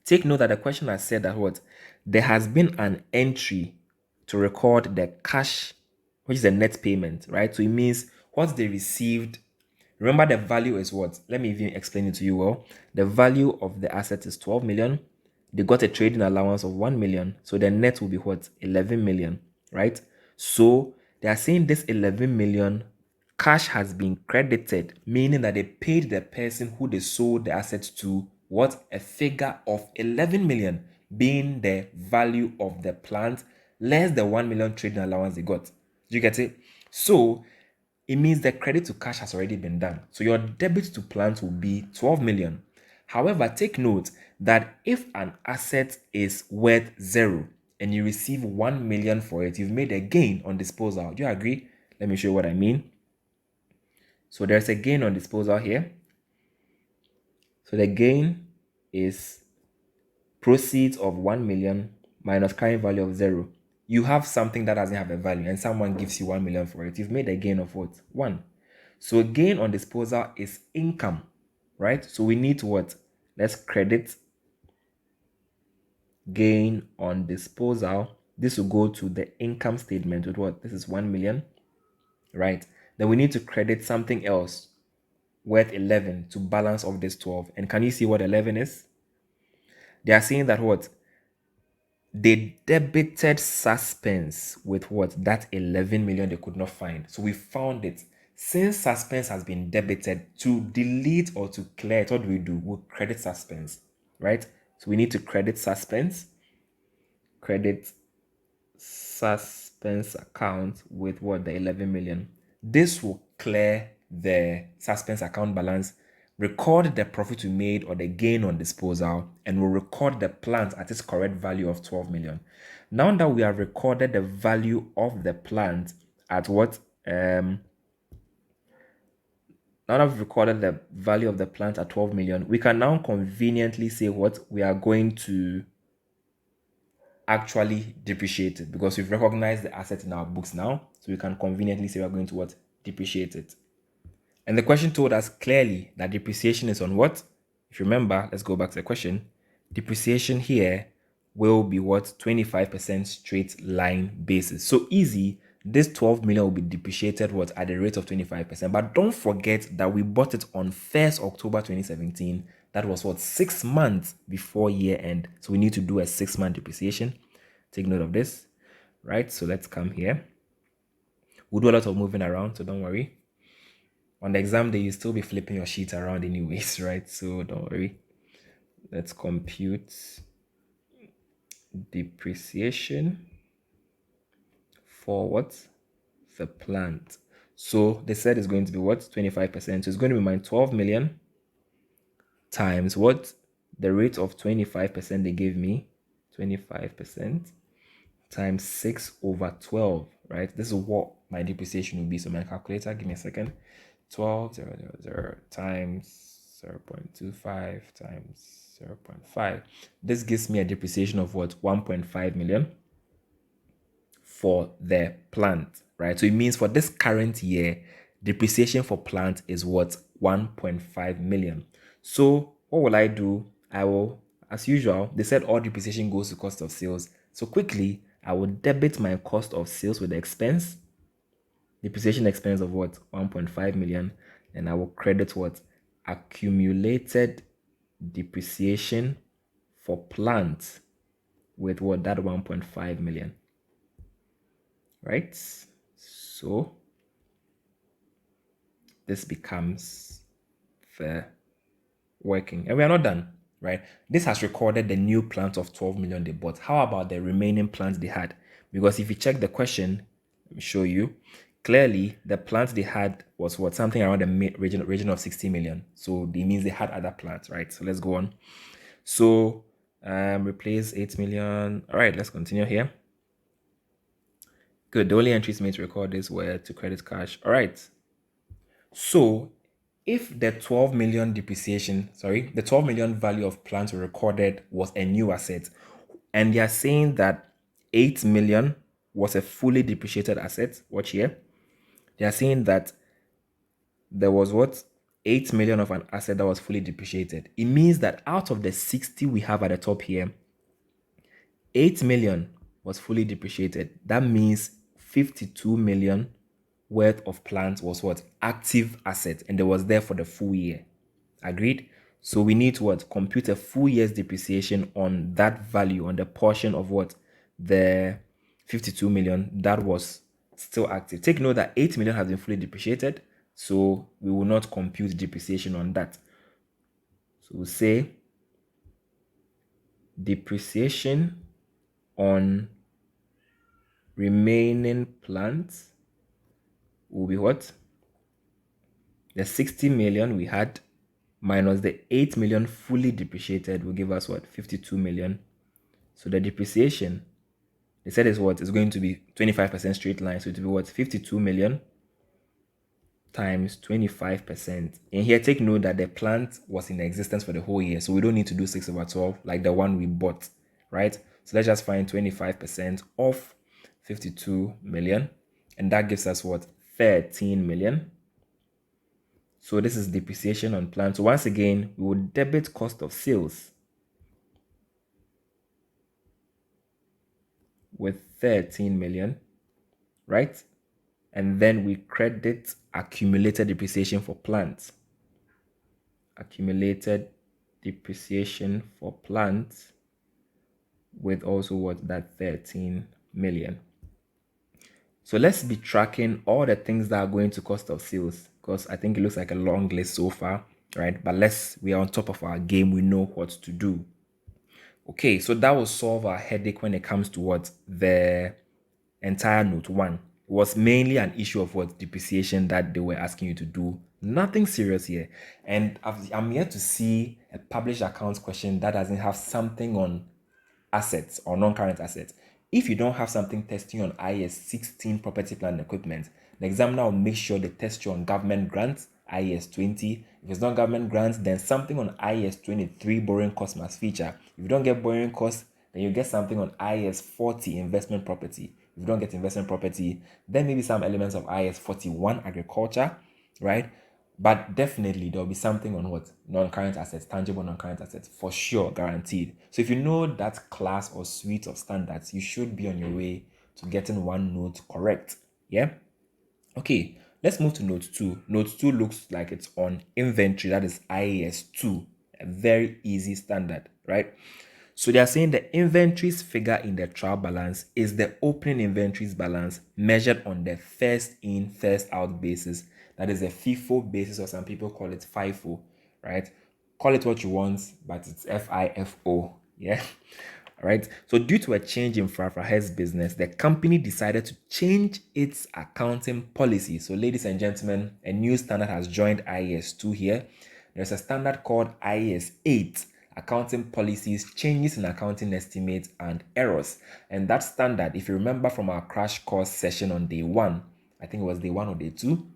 Take note that the question has said that what? There has been an entry to record the cash, which is a net payment, right? So it means what they received. Remember, the value is what? Let me even explain it to you well. The value of the asset is 12 million. They got a trading allowance of 1 million. So the net will be what? 11 million, right? So they are saying this 11 million cash has been credited, meaning that they paid the person who they sold the assets to what? A figure of 11 million being the value of the plant less the 1 million trading allowance they got. Do you get it? So it means the credit to cash has already been done. So your debit to plant will be 12 million. However, take note that if an asset is worth zero and you receive 1 million for it, you've made a gain on disposal. Do you agree? Let me show you what I mean. So there's a gain on disposal here. So the gain is proceeds of 1 million minus carrying value of 0. You have something that doesn't have a value and someone gives you 1 million for it. You've made a gain of what? 1. So gain on disposal is income, right? So we need to what? Let's credit gain on disposal. This will go to the income statement with what? This is 1 million, right? Then we need to credit something else worth 11 to balance off this 12. And can you see what 11 is? They are saying that what? They debited suspense with what? That 11 million they could not find. So we found it. Since suspense has been debited, to delete or to clear it, what do? We'll credit suspense, right? So we need to credit suspense account with what? The 11 million. This will clear the suspense account balance, record the profit we made or the gain on disposal, and will record the plant at its correct value of 12 million. Now that we have recorded the value of the plant at what? Now that we've recorded the value of the plant at 12 million, we can now conveniently say what? We are going to actually depreciate it because we've recognized the asset in our books now. So we can conveniently say we're going to what? Depreciate it. And the question told us clearly that depreciation is on what? If you remember, let's go back to the question. Depreciation here will be what? 25% straight line basis. So easy. This 12 million will be depreciated what? At the rate of 25%. But don't forget that we bought it on 1st October 2017. That was what? 6 months before year end. So we need to do a 6-month depreciation. Take note of this, right? So let's come here. We'll do a lot of moving around, so don't worry. On the exam day, you'll still be flipping your sheet around anyways, right? So don't worry. Let's compute depreciation for what? The plant. So they said it's going to be what? 25%. So it's going to be my 12 million times what? The rate of 25% they gave me. 25% times 6 over 12, right? This is what my depreciation will be. So my calculator, give me a second. 12,000 times 0.25 times 0.5. This gives me a depreciation of what? 1.5 million for the plant, right? So it means for this current year, Depreciation for plant is what? 1.5 million. So what will I do? I will, as usual, they said all depreciation goes to cost of sales. So quickly, I will debit my cost of sales with the expense, depreciation expense of what? 1.5 million. And I will credit what? Accumulated depreciation for plant with what? That 1.5 million. Right? So this becomes the working. And we are not done, right? This has recorded the new plant of 12 million they bought. How about the remaining plants they had? Because if you check the question, let me show you. Clearly, the plant they had was what? Something around the region of 60 million. So it means they had other plants, right? So let's go on. So replace 8 million. All right, let's continue here. Good. The only entries made to record this were to credit cash. All right. So if the 12 million the 12 million value of plants recorded was a new asset, and they are saying that 8 million was a fully depreciated asset, watch here. They are saying that there was what? 8 million of an asset that was fully depreciated. It means that out of the 60 we have at the top here, 8 million was fully depreciated. That means 52 million worth of plant was what? Active asset, and it was there for the full year. Agreed? So we need to what? Compute a full year's depreciation on that value, on the portion of what? The 52 million that was still active. Take note that 8 million has been fully depreciated, so we will not compute depreciation on that. So we'll say depreciation on remaining plants will be what? The 60 million we had minus the 8 million fully depreciated will give us what? 52 million. So the depreciation, they said is what? Is going to be 25% straight line. So it will be what? 52 million times 25%. And here, take note that the plant was in existence for the whole year. So we don't need to do 6/12 like the one we bought, right? So let's just find 25% of 52 million. And that gives us what? 13 million. So this is depreciation on plant. So once again, we will debit cost of sales with 13 million, right? And then we credit accumulated depreciation for plant. Accumulated depreciation for plant with also what? That 13 million. So let's be tracking all the things that are going to cost of sales, because I think it looks like a long list so far, right? But we are on top of our game. We know what to do. Okay, so that will solve our headache when it comes to what? The entire note 1. It was mainly an issue of what? Depreciation that they were asking you to do. Nothing serious here. And I'm yet to see a published accounts question that doesn't have something on assets or non-current assets. If you don't have something testing on IAS 16 property, plant, and equipment, the examiner will make sure they test you on government grants, IAS 20. If it's not government grants, then something on IAS 23, borrowing cost must feature. If you don't get borrowing costs, then you get something on IAS 40, investment property. If you don't get investment property, then maybe some elements of IAS 41, agriculture, right? But definitely there'll be something on what? Non-current assets, tangible non-current assets, for sure, guaranteed. So if you know that class or suite of standards, you should be on your way to getting one note correct. Yeah? Okay, let's move to note 2. Note 2 looks like it's on inventory, that is IAS 2, a very easy standard, right? So they are saying the inventories figure in the trial balance is the opening inventories balance measured on the first in, first out basis. That is a FIFO basis, or some people call it FIFO, right? Call it what you want, but it's FIFO, yeah? All right. So due to a change in Frafra's business, the company decided to change its accounting policy. So ladies and gentlemen, a new standard has joined IAS 2 here. There's a standard called IAS 8, accounting policies, changes in accounting estimates, and errors. And that standard, if you remember from our crash course session on day 1, I think it was day 1 or day 2,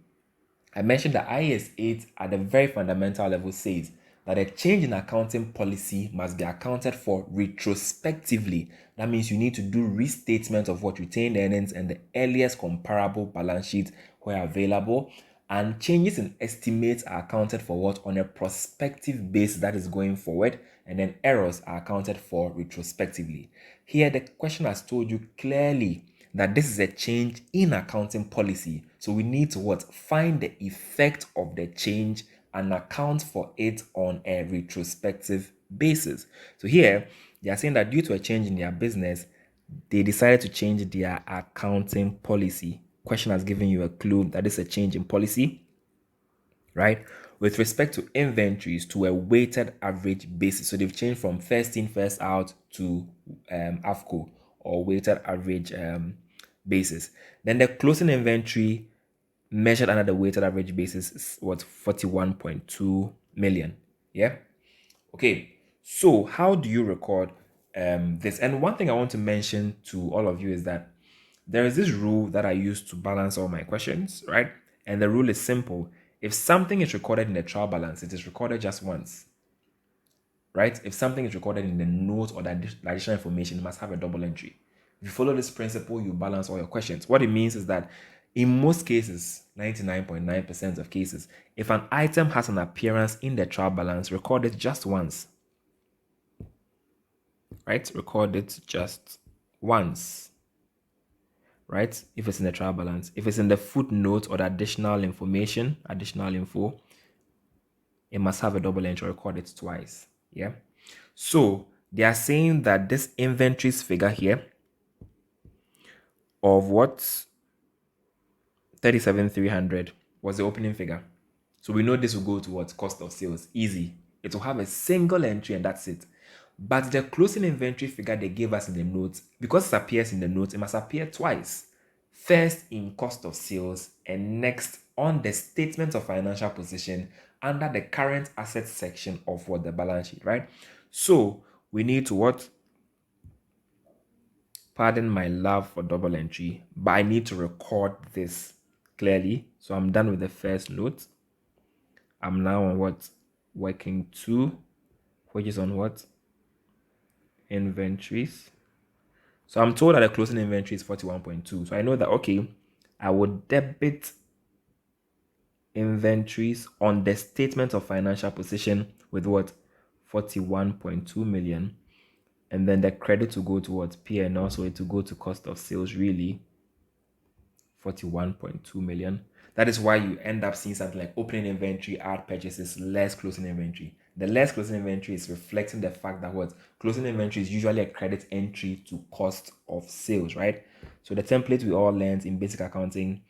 I mentioned that IAS 8 at the very fundamental level says that a change in accounting policy must be accounted for retrospectively. That means you need to do restatement of what retained earnings and the earliest comparable balance sheet where available. And changes in estimates are accounted for what? On a prospective basis, that is going forward, and then errors are accounted for retrospectively. Here, the question has told you clearly that this is a change in accounting policy. So we need to what? Find the effect of the change and account for it on a retrospective basis. So here, they are saying that due to a change in their business, they decided to change their accounting policy. Question has given you a clue that is a change in policy, right? With respect to inventories to a weighted average basis. So they've changed from first in, first out to AFCO, or weighted average basis. Then the closing inventory measured under the weighted average basis was 41.2 million. Yeah. Okay. So how do you record this? And one thing I want to mention to all of you is that there is this rule that I use to balance all my questions, right? And the rule is simple. If something is recorded in the trial balance, it is recorded just once, right? If something is recorded in the note or the additional information, it must have a double entry. If you follow this principle, you balance all your questions. What it means is that in most cases, 99.9% of cases, if an item has an appearance in the trial balance, record it just once, right? Record it just once, right? If it's in the trial balance. If it's in the footnote or the additional information, additional info, it must have a double entry, record it twice. Yeah. So they are saying that this inventories figure here of what 37,300 was the opening figure. So we know this will go to what? Cost of sales. Easy. It will have a single entry and that's it. But the closing inventory figure they gave us in the notes, because it appears in the notes, it must appear twice. First in cost of sales and next on the statement of financial position under the current assets section of what? The balance sheet, right? So we need to what? Pardon my love for double entry, but I need to record this clearly. So I'm done with the first note. I'm now on what? Working 2, which is on what? Inventories. So I'm told that the closing inventory is 41.2. So I know that, okay, I would debit inventories on the statement of financial position with what? 41.2 million. And then the credit to go towards P&L, so it will go to cost of sales, really 41.2 million. That is why you end up seeing something like opening inventory, add purchases, less closing inventory. The less closing inventory is reflecting the fact that what? Closing inventory is usually a credit entry to cost of sales, right? So the template we all learned in basic accounting,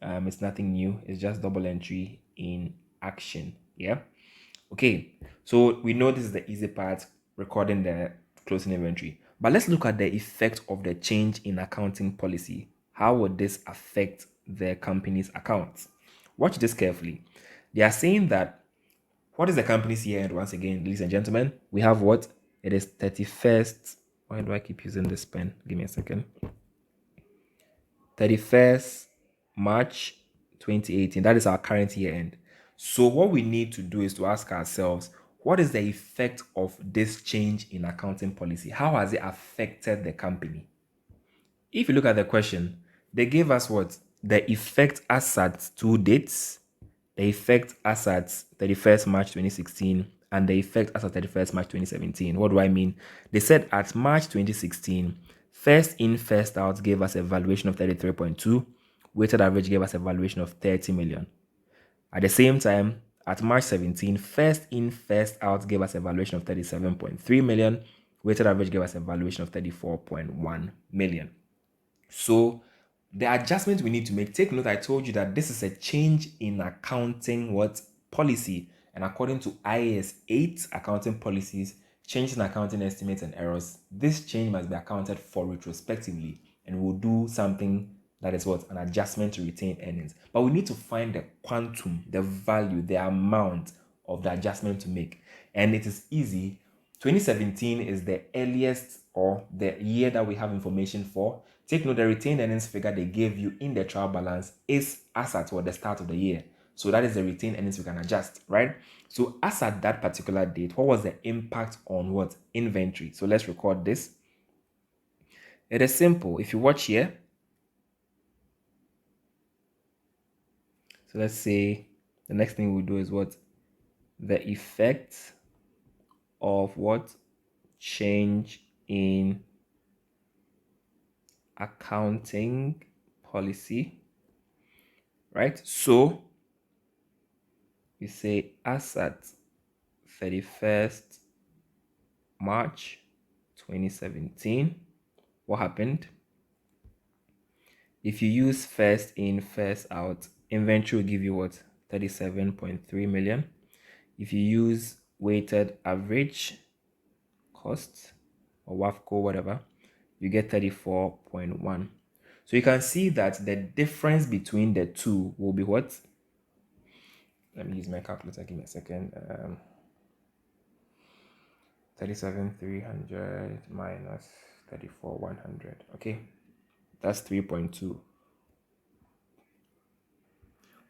it's nothing new. It's just double entry in action. Yeah. Okay. So we know this is the easy part, recording the closing inventory. But let's look at the effect of the change in accounting policy. How would this affect the company's accounts? Watch this carefully. They are saying that what is the company's year end? Once again, ladies and gentlemen, we have what? It is 31st. Why do I keep using this pen? Give me a second. 31st March 2018. That is our current year end. So what we need to do is to ask ourselves, what is the effect of this change in accounting policy? How has it affected the company? If you look at the question, they gave us what? The effect as at 2 dates, the effect as at 31st March 2016, and the effect as at 31st March 2017. What do I mean? They said at March 2016, first in, first out gave us a valuation of 33.2, weighted average gave us a valuation of 30 million. At the same time, at March 17, first in, first out gave us a valuation of 37.3 million, weighted average gave us a valuation of 34.1 million. So the adjustment we need to make, take note, I told you that this is a change in accounting what? Policy. And according to IAS 8 accounting policies, change in accounting estimates and errors, this change must be accounted for retrospectively, and we'll do something that is what? An adjustment to retain earnings. But we need to find the quantum, the value, the amount of the adjustment to make. And it is easy. 2017 is the earliest or the year that we have information for. Take note, the retained earnings figure they gave you in the trial balance is as at the start of the year. So that is the retained earnings we can adjust, right? So as at that particular date, what was the impact on what? Inventory. So let's record this. It is simple. If you watch here, So let's say the next thing we'll do is what? The effect of what? Change in accounting policy, right? So we say as at 31st March 2017, what happened? If you use first in, first out, inventory will give you what? 37.3 million. If you use weighted average cost or WAFCO, whatever, you get 34.1. So you can see that the difference between the two will be what? Let me use my calculator, give me a second. 37,300 minus 34,100. Okay, that's 3.2.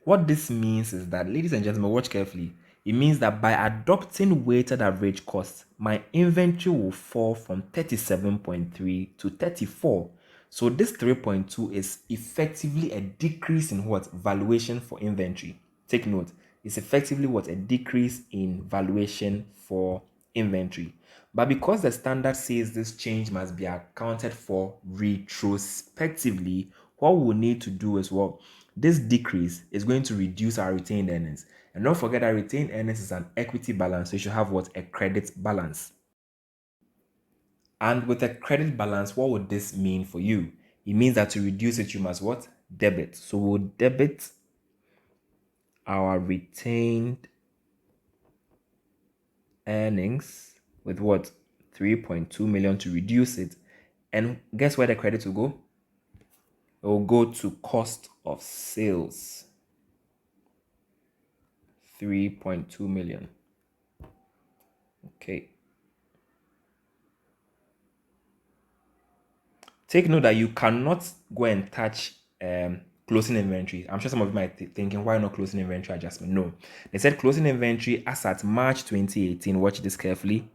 What this means is that, ladies and gentlemen, watch carefully. It means that by adopting weighted average cost, my inventory will fall from 37.3 to 34. So this 3.2 is effectively a decrease in what? Valuation for inventory. Take note, it's effectively what? A decrease in valuation for inventory. But because the standard says this change must be accounted for retrospectively, what we'll need to do is what? This decrease is going to reduce our retained earnings. And don't forget that retained earnings is an equity balance, so you should have what? A credit balance. And with a credit balance, what would this mean for you? It means that to reduce it, you must what? Debit. So we'll debit our retained earnings with what? 3.2 million to reduce it. And guess where the credit will go? It will go to cost of sales. 3.2 million. Okay. Take note that you cannot go and touch closing inventory. I'm sure some of you might be thinking, why not closing inventory adjustment? No. They said closing inventory as at March 2018, watch this carefully,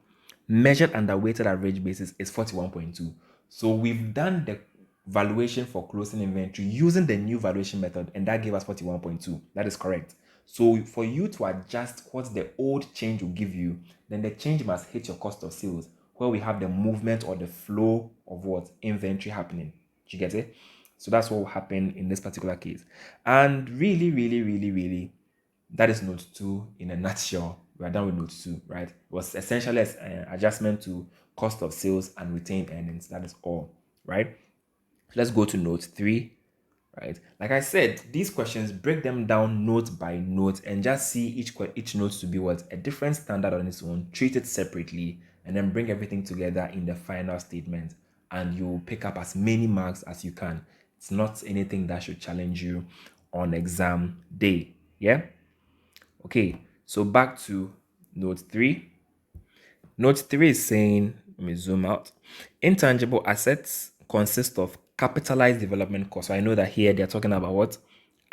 measured under weighted average basis is 41.2. So we've done the valuation for closing inventory using the new valuation method, and that gave us 41.2. That is correct. So for you to adjust what the old change will give you, then the change must hit your cost of sales, where we have the movement or the flow of what? Inventory happening. Do you get it? So that's what will happen in this particular case. And really, really, really, really, that is note 2 in a nutshell. We are done with note 2, right? It was essentially an adjustment to cost of sales and retained earnings. That is all, right? Let's go to note 3, right? Like I said, these questions, break them down note by note and just see each note to be what? A different standard on its own, treat it separately, and then bring everything together in the final statement, and you will pick up as many marks as you can. It's not anything that should challenge you on exam day. Yeah? Okay, so back to note 3. Note 3 is saying, let me zoom out. Intangible assets consist of capitalized development costs. So I know that here they're talking about what?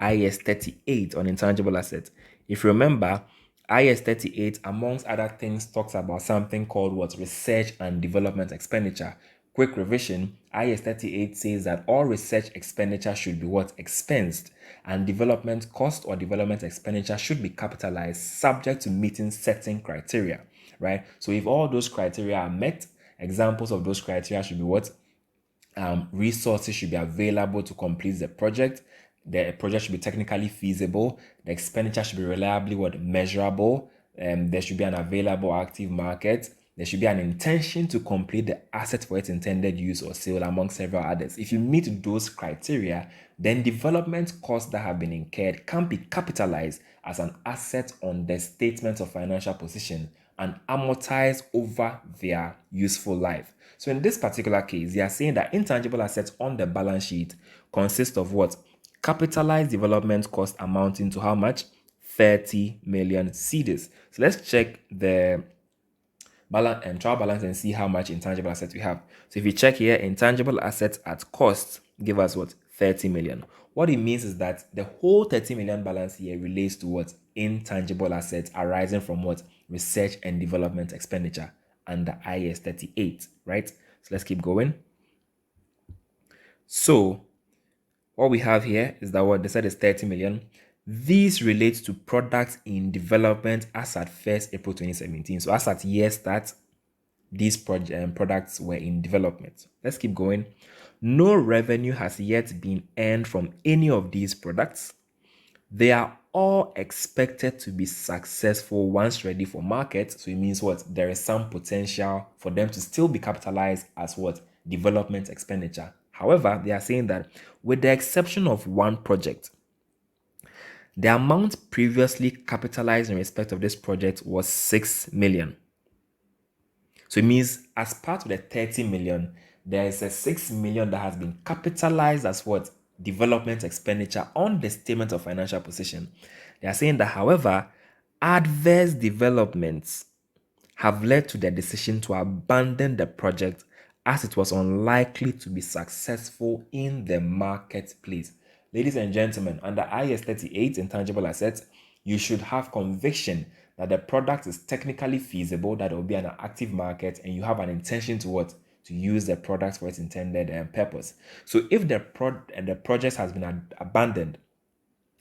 IS 38 on intangible assets. If you remember, IS 38, amongst other things, talks about something called what? Research and development expenditure. Quick revision, IS 38 says that all research expenditure should be what? Expensed, and development cost or development expenditure should be capitalized subject to meeting certain criteria, right? So if all those criteria are met, examples of those criteria should be what? Resources should be available to complete the project. The project should be technically feasible. The expenditure should be reliably what? Measurable. There should be an available active market. There should be an intention to complete the asset for its intended use or sale, among several others. If you meet those criteria, then development costs that have been incurred can be capitalized as an asset on the statement of financial position and amortized over their useful life. So in this particular case, they are saying that intangible assets on the balance sheet consist of what? Capitalized development cost amounting to how much? 30 million cedis. So let's check the balance and trial balance and see how much intangible assets we have. So if you check here, intangible assets at cost give us what? 30 million. What it means is that the whole 30 million balance here relates to what? Intangible assets arising from what? Research and development expenditure under IS 38, right? So let's keep going. So what we have here is that what they said is 30 million. These relate to products in development as at 1st April 2017. So as at year start, these products were in development. Let's keep going. No revenue has yet been earned from any of these products. They are all expected to be successful once ready for market. So it means what? There is some potential for them to still be capitalized as what? Development expenditure. However, they are saying that with the exception of one project, the amount previously capitalized in respect of this project was 6 million. So it means as part of the 30 million, there is a 6 million that has been capitalized as what? Development expenditure on the statement of financial position. They are saying that, however, adverse developments have led to their decision to abandon the project as it was unlikely to be successful in the marketplace. Ladies and gentlemen, under IAS 38, intangible assets, you should have conviction that the product is technically feasible, that it will be an active market, and you have an intention to what? To use the product for its intended purpose. So if the project has been abandoned,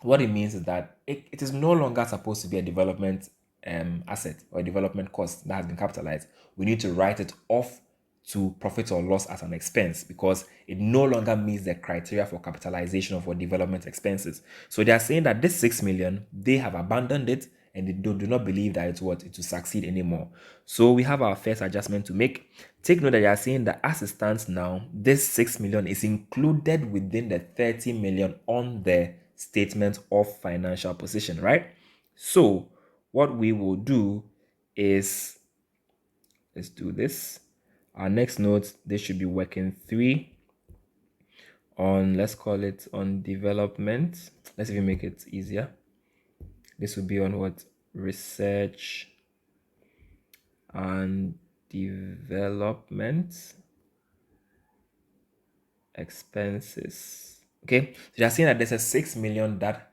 what it means is that it is no longer supposed to be a development asset or a development cost that has been capitalized. We need to write it off to profit or loss as an expense because it no longer meets the criteria for capitalization of our development expenses. So they are saying that this 6 million, they have abandoned it and they do not believe that it will succeed anymore. So we have our first adjustment to make. Take note that they are saying that as it stands now, this 6 million is included within the 30 million on the statement of financial position, right? So what we will do is, let's do this. Our next note, this should be working 3 on, let's call it on development. Let's even make it easier. This will be on what? Research and development expenses. Okay, so you're saying that there's a 6 million that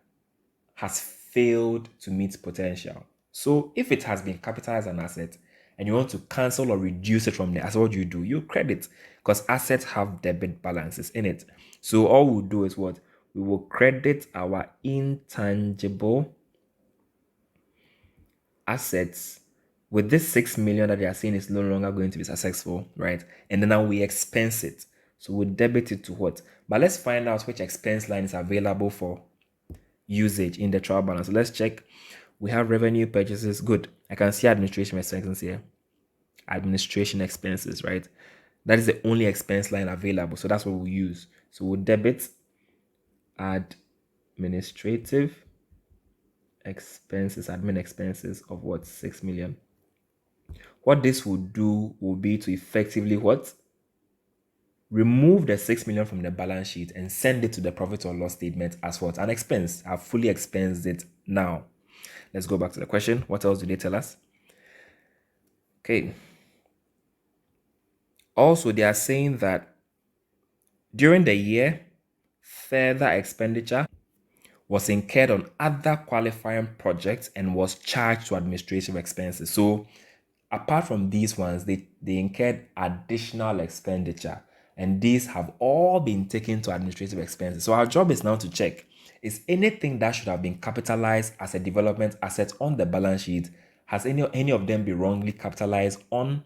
has failed to meet potential. So if it has been capitalized as an asset and you want to cancel or reduce it from there, as what you do, you credit because assets have debit balances in it. So all we'll do is what? We will credit our intangible assets with this 6 million that they are saying is no longer going to be successful, right? And then now we expense it. So we debit it to what? But let's find out which expense line is available for usage in the trial balance. So let's check. We have revenue purchases. Good. I can see administration expenses here. Administration expenses, right? That is the only expense line available. So that's what we'll use. So we'll debit administrative expenses, admin expenses of what? 6 million. What this will do will be to effectively what? Remove the 6 million from the balance sheet and send it to the profit or loss statement as what? An expense. I've fully expensed it now. Let's go back to the question. What else do they tell us? Okay. Also, they are saying that during the year, further expenditure was incurred on other qualifying projects and was charged to administrative expenses. So apart from these ones, they incurred additional expenditure and these have all been taken to administrative expenses. So our job is now to check, is anything that should have been capitalized as a development asset on the balance sheet, has any of them been wrongly capitalized on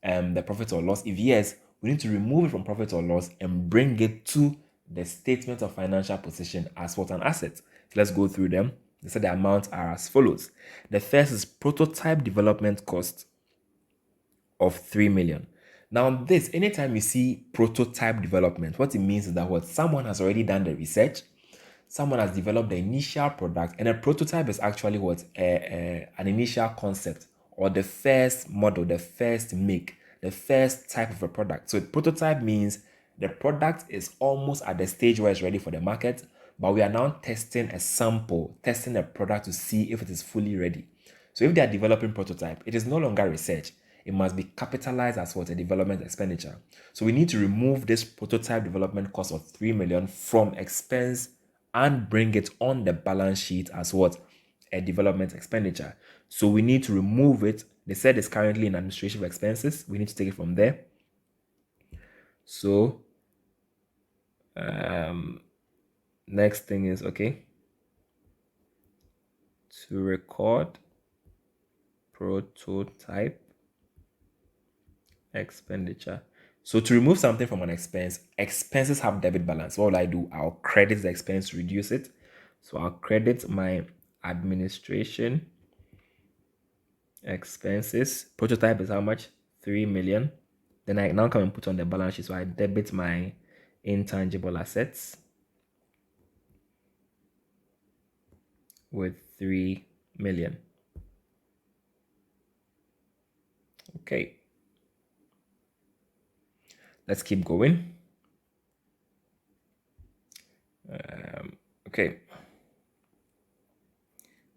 the profit or loss? If yes, we need to remove it from profit or loss and bring it to the statement of financial position as what? An asset. So let's go through them. They said the amounts are as follows. The first is prototype development cost of 3 million. Now this, anytime you see prototype development, what it means is that what? Someone has already done the research, someone has developed the initial product, and a prototype is actually what? An initial concept or the first model, the first make, the first type of a product. So prototype means the product is almost at the stage where it's ready for the market, but we are now testing a sample, testing a product to see if it is fully ready. So if they are developing prototype, it is no longer research. It must be capitalized as what? A development expenditure. So we need to remove this prototype development cost of 3 million from expense and bring it on the balance sheet as what? A development expenditure. So we need to remove it. They said it's currently in administrative expenses. We need to take it from there. So next thing is, okay, to record prototype expenditure. So to remove something from an expense, expenses have debit balance. What will I do? I'll credit the expense to reduce it. So I'll credit my administration expenses. Prototype is how much? 3 million. Then I now come and put on the balance sheet. So I debit my intangible assets with 3 million. Okay. Let's keep going. Okay.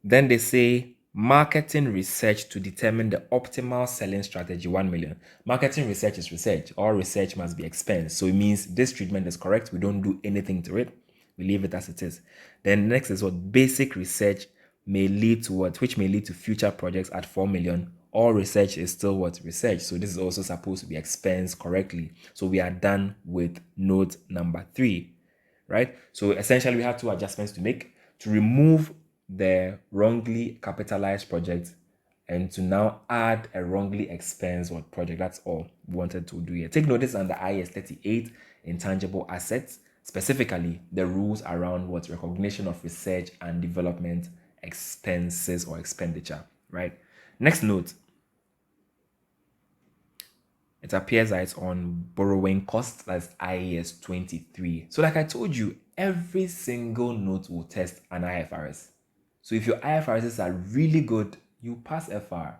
Then they say marketing research to determine the optimal selling strategy, 1 million. Marketing research is research. All research must be expense. So it means this treatment is correct. We don't do anything to it. We leave it as it is. Then next is what basic research may lead to what, which may lead to future projects at 4 million. All research is still what research. So this is also supposed to be expensed correctly. So we are done with note number 3, right? So essentially we have 2 adjustments to make to remove the wrongly capitalized project and to now add a wrongly expensed project. That's all we wanted to do here. Take notice under IAS 38, intangible assets, specifically the rules around what recognition of research and development expenses or expenditure, right? Next note, it appears that it's on borrowing costs, that's IAS 23. So like I told you, every single note will test an IFRS. So if your IFRSs are really good, you pass FR.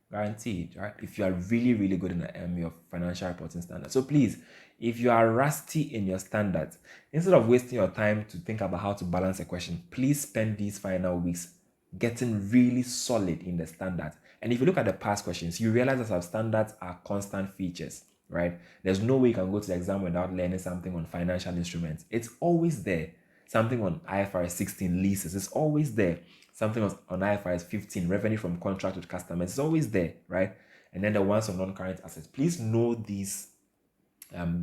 Guaranteed, right? If you are really, really good in your financial reporting standards. So please, if you are rusty in your standards, instead of wasting your time to think about how to balance a question, please spend these final weeks getting really solid in the standards. And if you look at the past questions, you realize that our standards are constant features, right? There's no way you can go to the exam without learning something on financial instruments. It's always there. Something on IFRS 16 leases, it's always there. Something on IFRS 15, revenue from contract with customers, it's always there, right? And then the ones on non-current assets. Please know these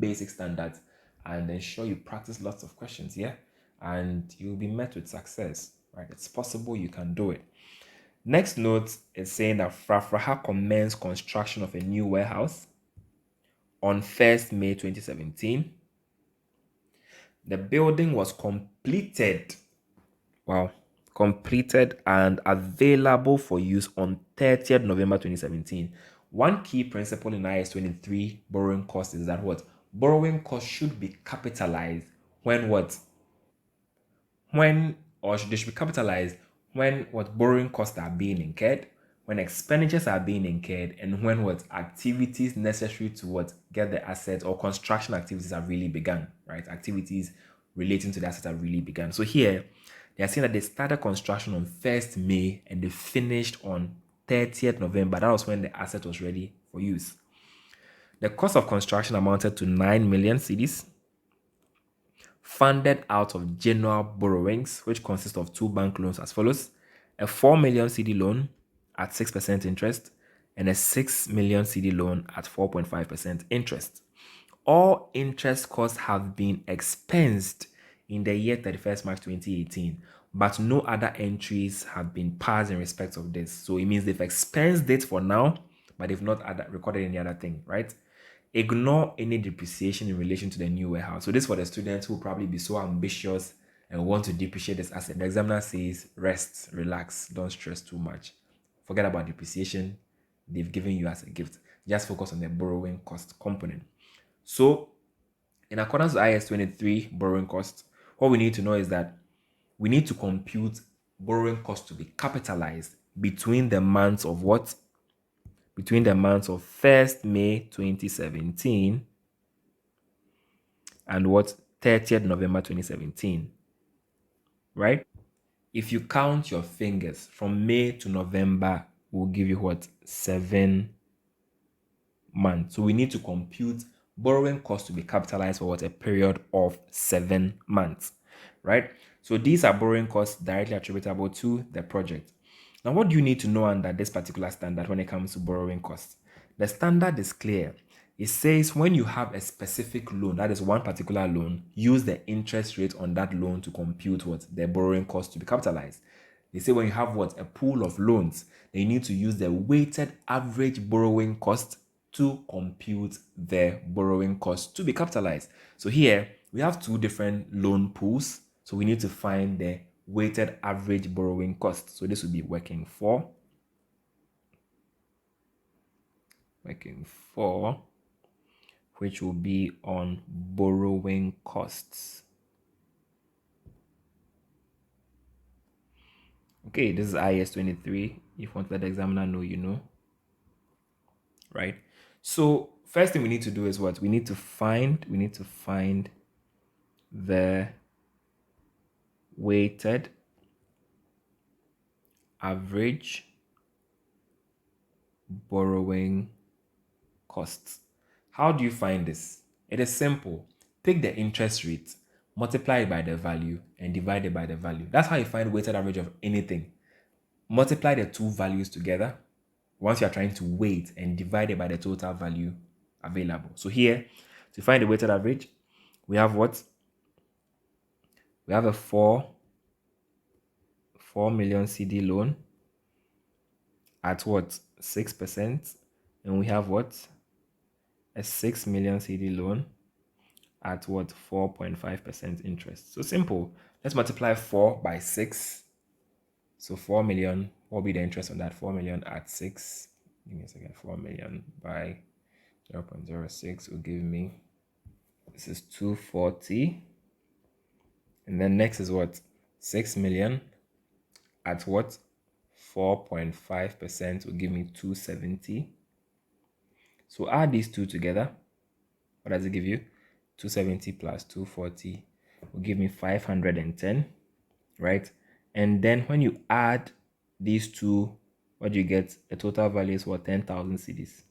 basic standards and ensure you practice lots of questions, yeah? And you'll be met with success, right? It's possible, you can do it. Next note is saying that Frafraha commenced construction of a new warehouse on 1st May 2017. The building was completed. Wow. Completed and available for use on 30th November 2017. One key principle in IAS 23 borrowing cost is that what? Borrowing cost should be capitalized when what? They should be capitalized when what borrowing costs are being incurred, when expenditures are being incurred, and when what activities necessary to what get the asset or construction activities have really begun, right? Activities relating to the asset have really begun. So here they are saying that they started construction on 1st May and they finished on 30th November. That was when the asset was ready for use. The cost of construction amounted to 9 million cedis, funded out of general borrowings, which consist of 2 bank loans as follows: a 4 million CD loan at 6% interest and a 6 million CD loan at 4.5% interest. All interest costs have been expensed in the year 31st March 2018, but no other entries have been passed in respect of this. So it means they've expensed it for now, but they've not recorded any other thing, right? Ignore any depreciation in relation to the new warehouse. So this for the students who will probably be so ambitious and want to depreciate this asset. The examiner says, rest, relax, don't stress too much. Forget about depreciation. They've given you as a gift. Just focus on the borrowing cost component. So in accordance with IAS 23 borrowing costs, what we need to know is that we need to compute borrowing costs to be capitalized between the months of what? Between the months of 1st May 2017 and what? 30th November 2017, right? If you count your fingers from May to November, will give you what? 7 months. So we need to compute borrowing costs to be capitalized for what? A period of 7 months, right? So these are borrowing costs directly attributable to the project. Now, what do you need to know under this particular standard when it comes to borrowing costs? The standard is clear. It says when you have a specific loan, that is one particular loan, use the interest rate on that loan to compute what? The borrowing cost to be capitalized. They say when you have what? A pool of loans, then you need to use the weighted average borrowing cost to compute the borrowing cost to be capitalized. So here we have two different loan pools. So we need to find the weighted average borrowing cost. So this will be working for, which will be on borrowing costs. Okay, this is IS 23. If you want to let the examiner know, you know. Right? So first thing we need to do is what? We need to find the weighted average borrowing costs. How do you find this? It is simple. Take the interest rate, multiply it by the value, and divide it by the value. That's how you find weighted average of anything. Multiply the two values together once you are trying to weight and divide it by the total value available. So here, to find the weighted average, we have what? We have a 4 million CD loan at what? 6%. And we have what? A 6 million CD loan at what? 4.5% interest. So simple. Let's multiply 4 by 6. So 4 million, what will be the interest on that? 4 million at 6. Give me a second. 4 million by 0.06 will give me, this is 240. And then next is what? 6 million at what? 4.5% will give me 270. So add these two together. What does it give you? 270 plus 240 will give me 510, right? And then when you add these two, what do you get? The total value is what? 10,000 cedis.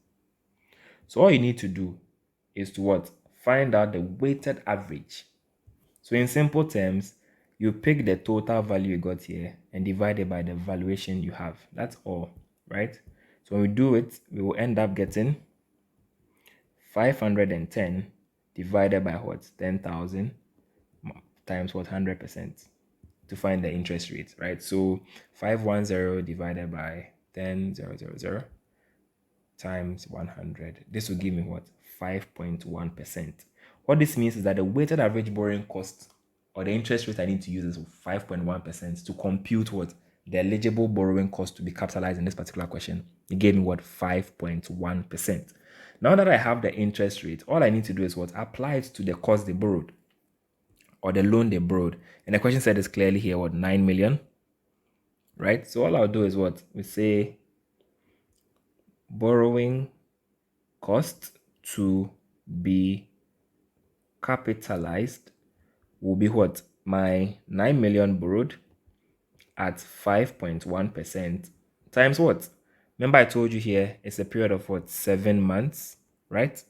So all you need to do is to what? Find out the weighted average. So in simple terms, you pick the total value you got here and divide it by the valuation you have. That's all, right? So when we do it, we will end up getting 510 divided by what? 10,000 times what? 100% to find the interest rate, right? So 510 divided by 10,000 times 100. This will give me what? 5.1%. What this means is that the weighted average borrowing cost or the interest rate I need to use is 5.1% to compute what? The eligible borrowing cost to be capitalized in this particular question. It gave me what? 5.1%. Now that I have the interest rate, all I need to do is what? Apply it to the cost they borrowed or the loan they borrowed. And the question said is clearly here what? 9 million, right? So all I'll do is what? We say borrowing cost to be capitalized will be what? My 9 million borrowed at 5.1% times what? Remember I told you here it's a period of what? 7 months, right?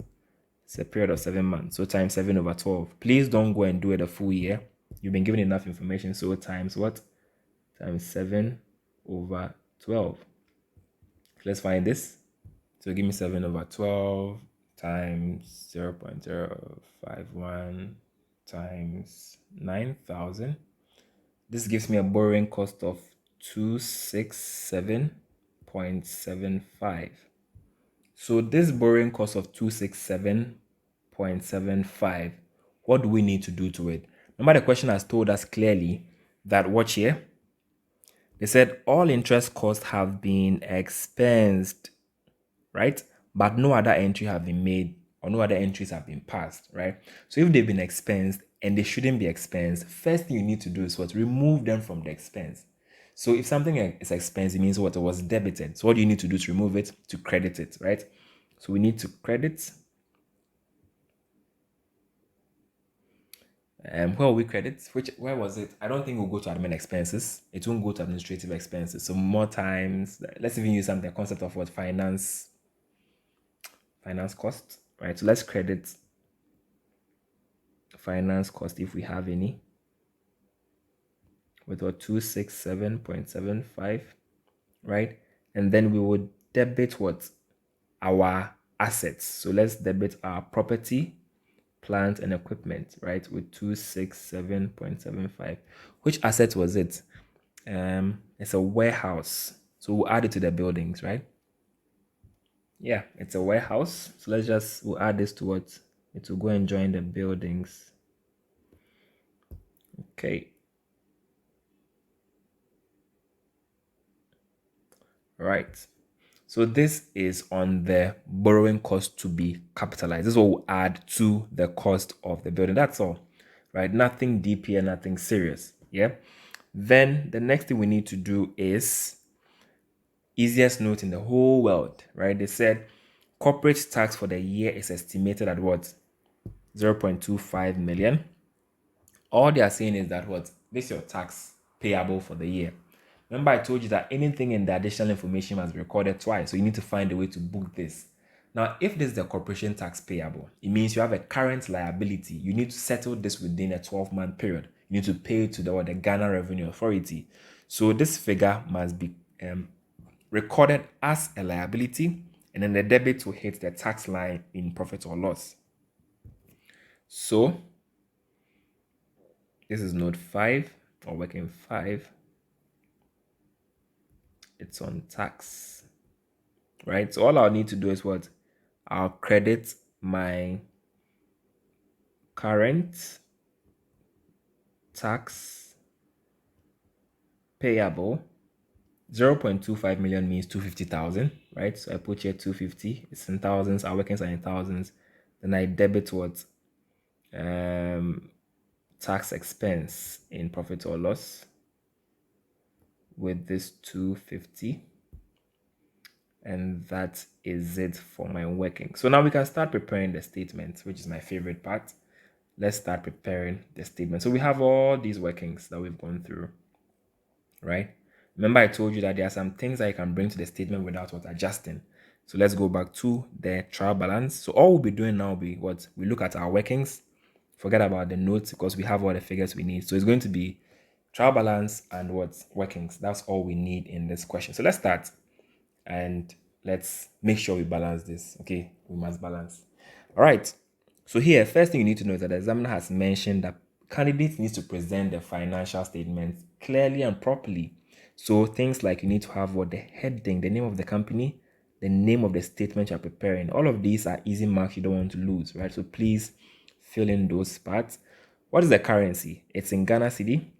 It's a period of 7 months. So times 7 over 12. Please don't go and do it a full year. You've been given enough information. So times what? Times 7 over 12. Let's find this. So give me 7 over 12 times 0.051 times 9,000. This gives me a borrowing cost of 267.75. So this borrowing cost of 267.75, what do we need to do to it? Remember the question has told us clearly that, watch here, they said all interest costs have been expensed, right? But no other entry have been made or no other entries have been passed, right? So if they've been expensed and they shouldn't be expensed, first thing you need to do is what? Remove them from the expense. So if something is expensed, it means what? It was debited. So what do you need to do to remove it? To credit it, right? So we need to credit. Where will we credit? Where was it? I don't think we'll go to admin expenses. It won't go to administrative expenses. So more times, let's even use something, the concept of what? Finance cost, right? So let's credit finance cost if we have any with our 267.75, right? And then we would debit what? Our assets. So let's debit our property, plant and equipment, right? With 267.75. Which asset was it? it's a warehouse. So we'll add it to the buildings, right? Yeah, it's a warehouse. So we'll add this to what? It will go and join the buildings. Okay. Right. So this is on the borrowing cost to be capitalized. This is what we'll add to the cost of the building. That's all, right? Nothing deep here, nothing serious. Yeah. Then the next thing we need to do is easiest note in the whole world, right? They said corporate tax for the year is estimated at what? 0.25 million. All they are saying is that what? This is your tax payable for the year. Remember, I told you that anything in the additional information must be recorded twice. So you need to find a way to book this. Now, if this is the corporation tax payable, it means you have a current liability. You need to settle this within a 12-month period. You need to pay it to the Ghana Revenue Authority. So this figure must be recorded as a liability, and then the debit will hit the tax line in profit or loss. So this is note 5 or working 5. It's on tax, right? So all I'll need to do is what? I'll credit my current tax payable. 0.25 million means 250,000, right? So I put here 250. It's in thousands. Our workings are in thousands. Then I debit what? Tax expense in profit or loss with this 250. And that is it for my working. So now we can start preparing the statement, which is my favorite part. Let's start preparing the statement. So we have all these workings that we've gone through, right? Remember I told you that there are some things that you can bring to the statement without what adjusting. So let's go back to the trial balance. So all we'll be doing now will be what? We look at our workings, forget about the notes because we have all the figures we need. So it's going to be trial balance and what? Workings. That's all we need in this question. So let's start and let's make sure we balance this. Okay, we must balance. All right. So here, first thing you need to know is that the examiner has mentioned that candidates need to present the financial statements clearly and properly. So things like you need to have what? The heading, the name of the company, the name of the statement you're preparing. All of these are easy marks you don't want to lose, right? So please fill in those parts. What is the currency? It's in Ghana cedi,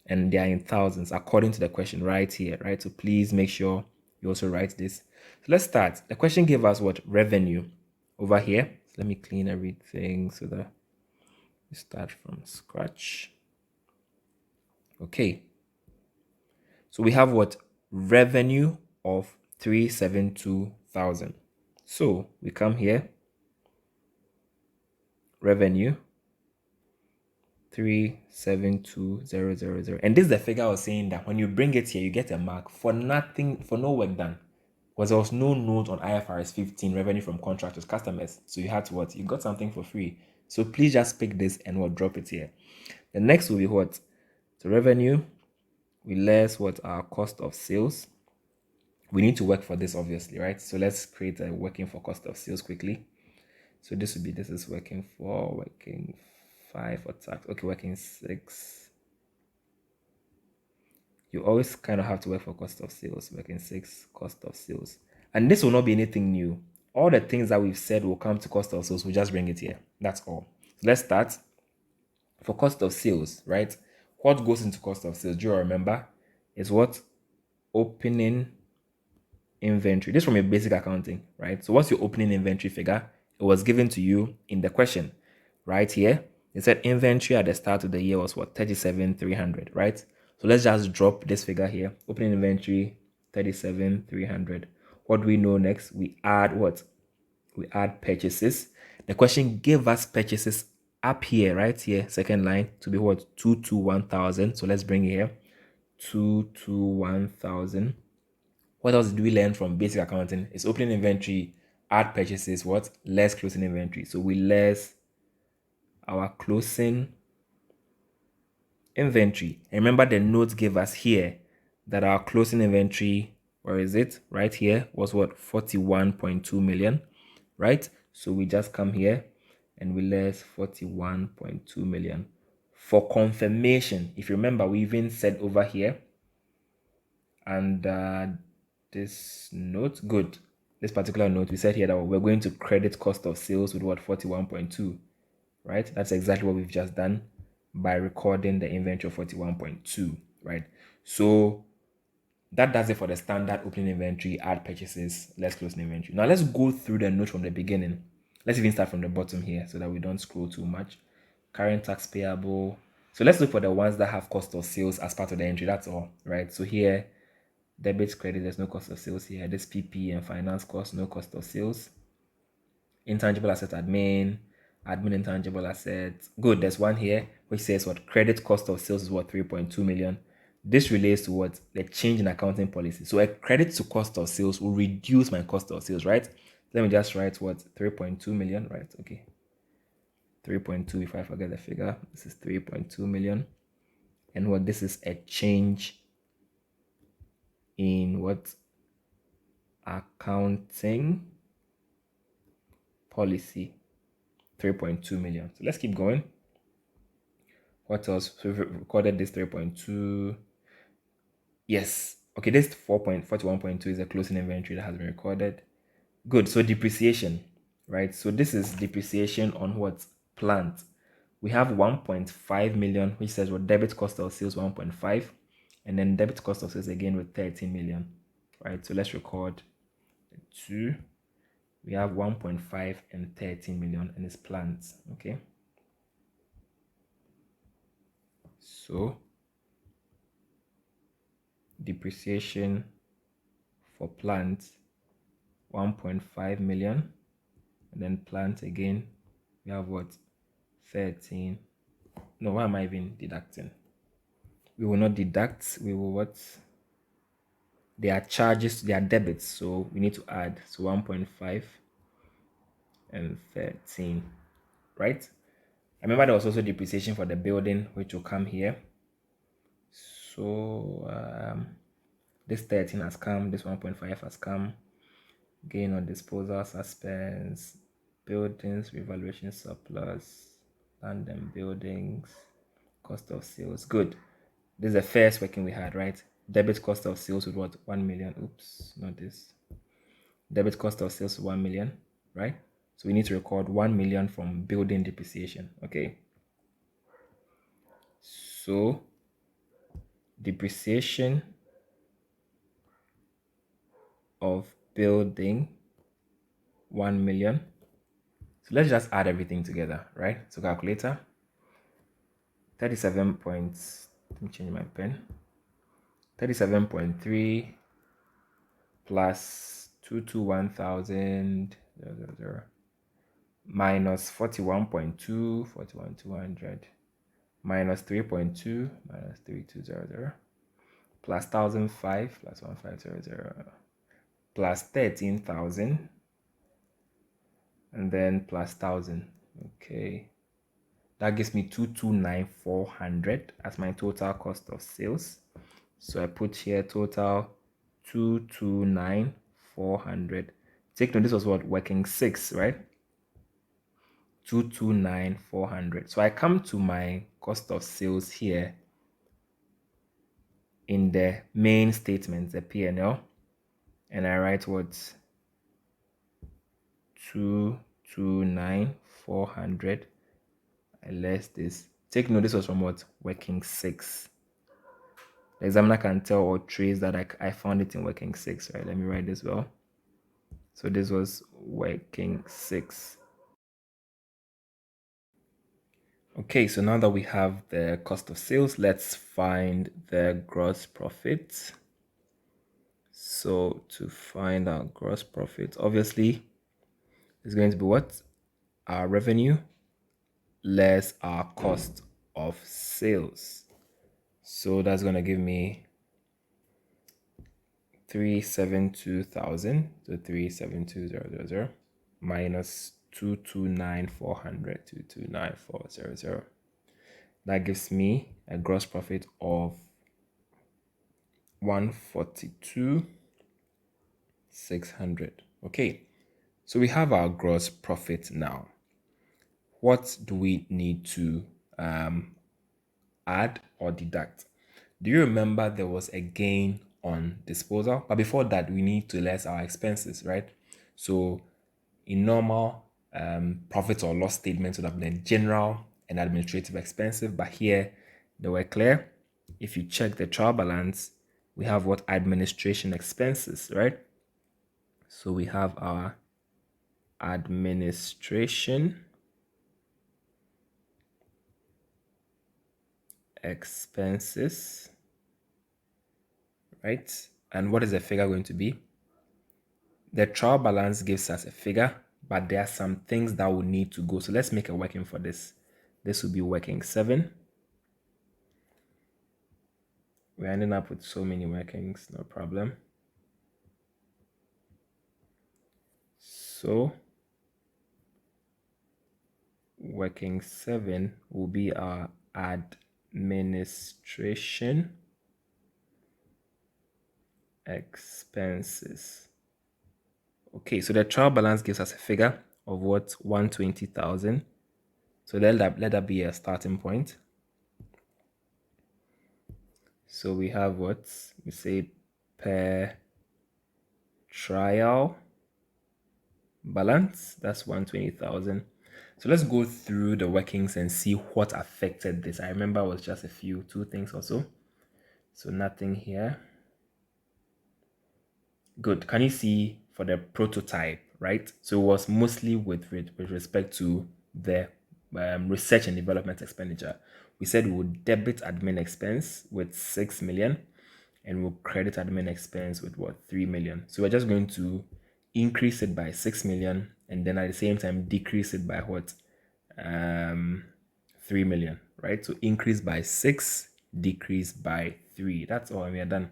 and they are in thousands according to the question right here, right? So please make sure you also write this. So let's start. The question gave us what? Revenue over here. So let me clean everything so that we start from scratch. Okay. So we have what? Revenue of 372,000. So we come here. Revenue 372,000. And this is the figure I was saying that when you bring it here, you get a mark for nothing, for no work done. Because there was no note on IFRS 15 revenue from contractors, customers. So you had to what? You got something for free. So please just pick this and what? Drop it here. The next will be what? So revenue, we less what? Our cost of sales. We need to work for this, obviously, right? So let's create a working for cost of sales quickly. So this is working 4, working 5 for tax. Okay, working 6. You always kind of have to work for cost of sales. Working 6, cost of sales. And this will not be anything new. All the things that we've said will come to cost of sales. We'll just bring it here. That's all. So let's start. For cost of sales, right? What goes into cost of sales? Do you remember? Is what? Opening inventory. This is from a basic accounting, right? So what's your opening inventory figure? It was given to you in the question right here. It said inventory at the start of the year was what? 37,300, right? So let's just drop this figure here. Opening inventory 37,300. What do we know next? We add what? We add purchases. The question gave us purchases up here, right here, second line, to be what? 221,000. So let's bring it here. 221,000. What else did we learn from basic accounting? It's opening inventory, add purchases, what? Less closing inventory. So we less our closing inventory. And remember the notes gave us here that our closing inventory, where is it? Right here was what? 41.2 million, right? So we just come here and we less 41.2 million For confirmation, if you remember, we even said over here, and this note, good. This particular note, we said here that we're going to credit cost of sales with what, 41.2, right? That's exactly what we've just done by recording the inventory of 41.2, right? So that does it for the standard opening inventory, add purchases, less closing inventory. Now let's go through the note from the beginning. Let's even start from the bottom here so that we don't scroll too much. Current tax payable. So let's look for the ones that have cost of sales as part of the entry. That's all, right? So here, debit, credit, there's no cost of sales here. This PP and finance cost, no cost of sales. Intangible asset admin intangible assets. Good, there's one here which says what credit cost of sales is what 3.2 million. This relates to what the change in accounting policy. So a credit to cost of sales will reduce my cost of sales, right? Let me just write what 3.2 million, right? Okay. 3.2 if I forget the figure. This is 3.2 million. And what this is a change in what accounting policy, 3.2 million. So let's keep going. What else? So we've recorded this 3.2. Yes. Okay, this 4.41.2 is a closing inventory that has been recorded. Good. So depreciation, right? So this is depreciation on what? Plant. We have 1.5 million, which says what debit cost of sales 1.5, and then debit cost of sales again with 13 million, right? So let's record 2. We have 1.5 and 13 million, and it's plants, okay? So depreciation for plant 1.5 million, and then plant again we have what 13. No, why am I even deducting? We will not deduct, we will what, they are charges, they are debits, so we need to add. So 1.5 and 13, right? I remember there was also depreciation for the building which will come here. So this 13 has come, this 1.5 has come. Gain on disposal, suspense, buildings, revaluation surplus, land and buildings, cost of sales. Good. This is the first working we had, right? Debit cost of sales with what? 1 million. Oops, not this. Debit cost of sales 1 million, right? So we need to record 1 million from building depreciation. Okay. So depreciation of building 1 million. So let's just add everything together, right? So calculator 37 points. Let me change my pen. 37.3 plus 221,000 minus 41.2, 41,200 minus 3.2 minus 3,200 plus 1,005 plus 1,500 plus 13,000 and then plus 1,000. Okay, that gives me 229,400 as my total cost of sales. So I put here total 229,400. Take note, this was what, working 6, right? 229,400. So I come to my cost of sales here in the main statement, the P&L, and I write what 229,400 less this. Take note, this was from what, working 6. The examiner can tell or trace that I found it in working 6, right? Let me write this well. So this was working 6. Okay, so now that we have the cost of sales, let's find the gross profit. So to find our gross profit, obviously, it's going to be what? Our revenue less our cost of sales. So that's going to give me 372,000, so 372,000 minus 229,400, 229,400. That gives me a gross profit of 142,600. Okay, so we have our gross profit now. What do we need to add or deduct. Do you remember there was a gain on disposal? But before that, we need to less our expenses, right? So in normal profit or loss statements would have been general and administrative expenses, but here they were clear. If you check the trial balance, we have what administration expenses, right? So we have our administration expenses, right? And what is the figure going to be? The trial balance gives us a figure, but there are some things that will need to go. So let's make a working for this. This will be working 7. We're ending up with so many workings, no problem. So working 7 will be our administration expenses. Okay, so the trial balance gives us a figure of what? 120,000. So let that be a starting point. So we have what? We say per trial balance, that's 120,000. So let's go through the workings and see what affected this. I remember it was just two things or so. So nothing here. Good. Can you see for the prototype, right? So it was mostly with respect to the research and development expenditure. We said we would debit admin expense with 6 million and we'll credit admin expense with what? 3 million. So we're just going to increase it by 6 million and then at the same time decrease it by what? 3 million, right? So increase by 6, decrease by 3. That's all, we are done.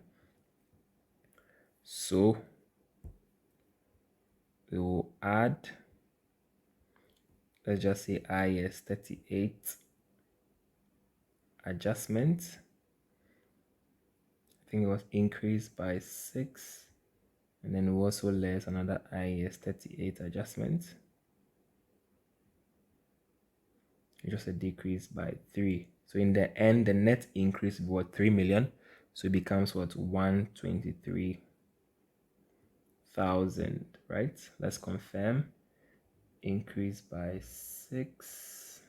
So we will add, let's just say IS 38 adjustment. I think it was increased by 6, and then we also less another IS 38 adjustment. It's just a decrease by 3. So in the end, the net increase was 3 million. So it becomes what? 123,000, right? Let's confirm. Increase by 6.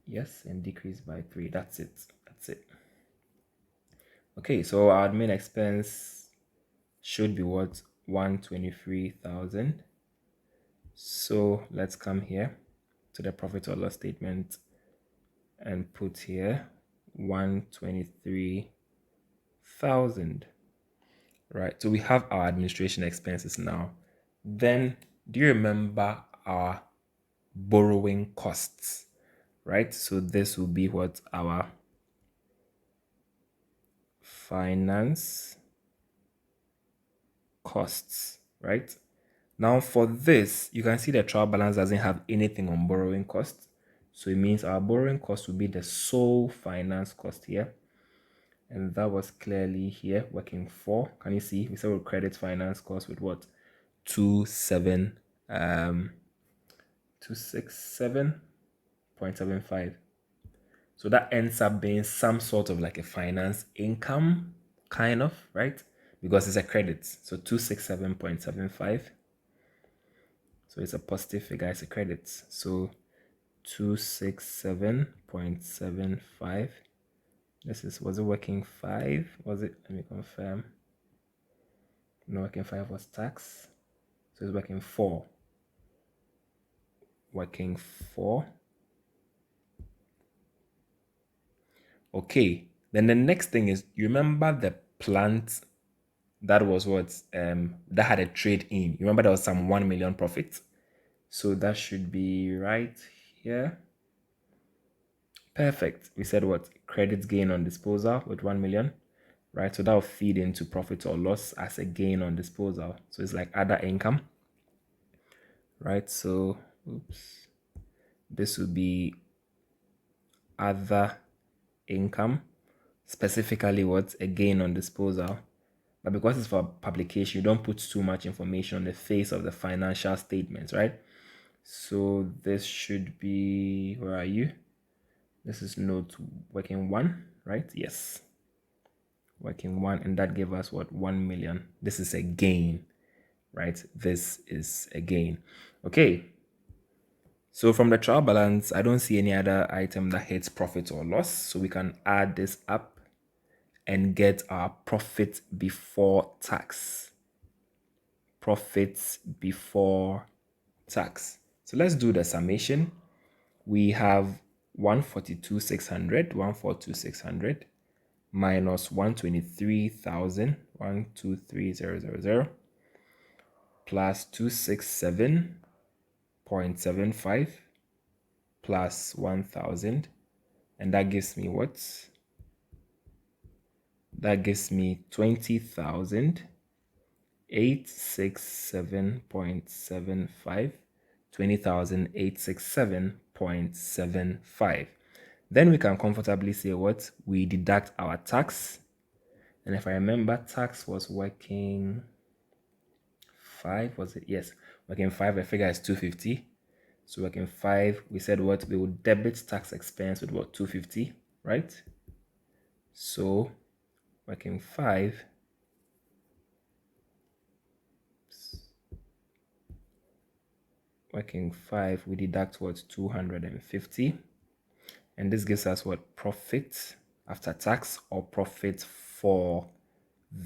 Yes, and decrease by 3. That's it. That's it. Okay, so our admin expense should be what? 123,000. So let's come here to the profit or loss statement and put here 123,000. Right, so we have our administration expenses now. Then do you remember our borrowing costs? Right, so this will be what? Our finance costs, right? Now for this, you can see the trial balance doesn't have anything on borrowing costs. So it means our borrowing cost will be the sole finance cost here. And that was clearly here, working 4. Can you see? We said we'll credit finance cost with what? 267.75. So that ends up being some sort of like a finance income, kind of, right? Because it's a credit. So 267.75. So it's a positive figure, it's a credit. So 267.75. Was it working 5? Was it? Let me confirm. No, working 5 was tax. So it's working 4. Working 4. Okay. Then the next thing is, you remember the plant that was what? That had a trade in. You remember there was some 1 million profit. So that should be right here. Perfect. We said what? Credit gain on disposal with 1 million, right? So that will feed into profit or loss as a gain on disposal. So it's like other income, right? So, oops, this will be other income, specifically what? A gain on disposal. But because it's for publication, you don't put too much information on the face of the financial statements, right? So this should be, where are you? This is note working 1, right? Yes. Working 1, and that gave us what? 1 million. This is a gain, right? This is a gain. Okay. So from the trial balance, I don't see any other item that hits profit or loss. So we can add this up and get our profit before tax. Profits before tax. So let's do the summation. We have 142,600, 142,600 minus 123,000, 123,000 plus 267.75 plus 1,000, and that gives me what? That gives me 20,867.75, 20,867.75. Then we can comfortably say what? We deduct our tax. And if I remember, tax was working 5, was it? Yes, working 5, the figure is 250. So working 5, we said what? We would debit tax expense with what? 250, right? So working 5, we deduct what? 250. And this gives us what? Profit after tax, or profit for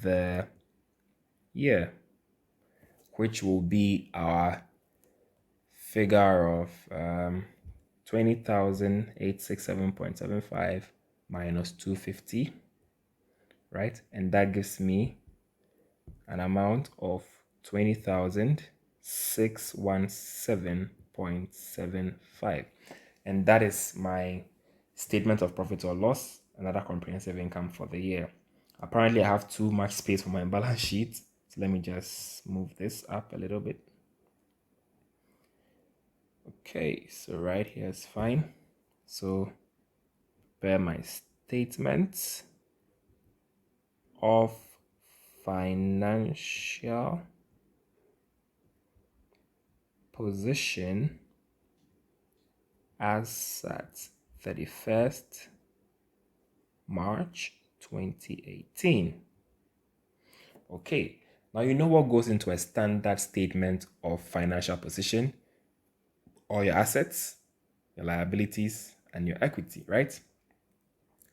the year, which will be our figure of 20,867.75 minus 250, right? And that gives me an amount of 20,617.75. And that is my statement of profit or loss and other comprehensive income for the year. Apparently, I have too much space for my balance sheet. So let me just move this up a little bit. Okay, so right here is fine. So prepare my statement of financial position as at 31st March 2018. Okay, now you know what goes into a standard statement of financial position: all your assets, your liabilities, and your equity, right?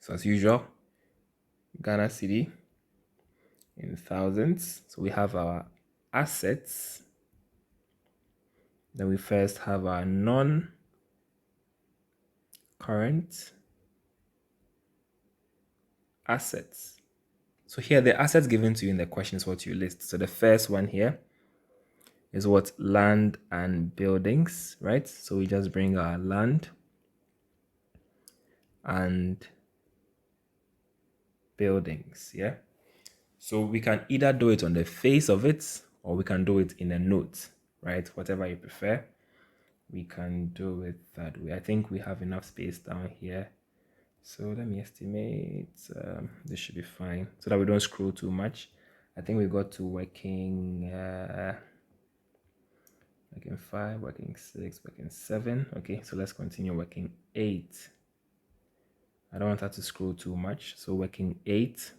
So as usual, Ghana city in thousands. So we have our assets. Then we first have our non-current assets. So here, the assets given to you in the question is what you list. So the first one here is what? Land and buildings, right? So we just bring our land and buildings, yeah? So we can either do it on the face of it, or we can do it in a note, right? Whatever you prefer, we can do it that way. I think we have enough space down here. So let me estimate, this should be fine so that we don't scroll too much. I think we got to working 5, working 6, working 7. Okay, so let's continue working 8. I don't want that to scroll too much. So working 8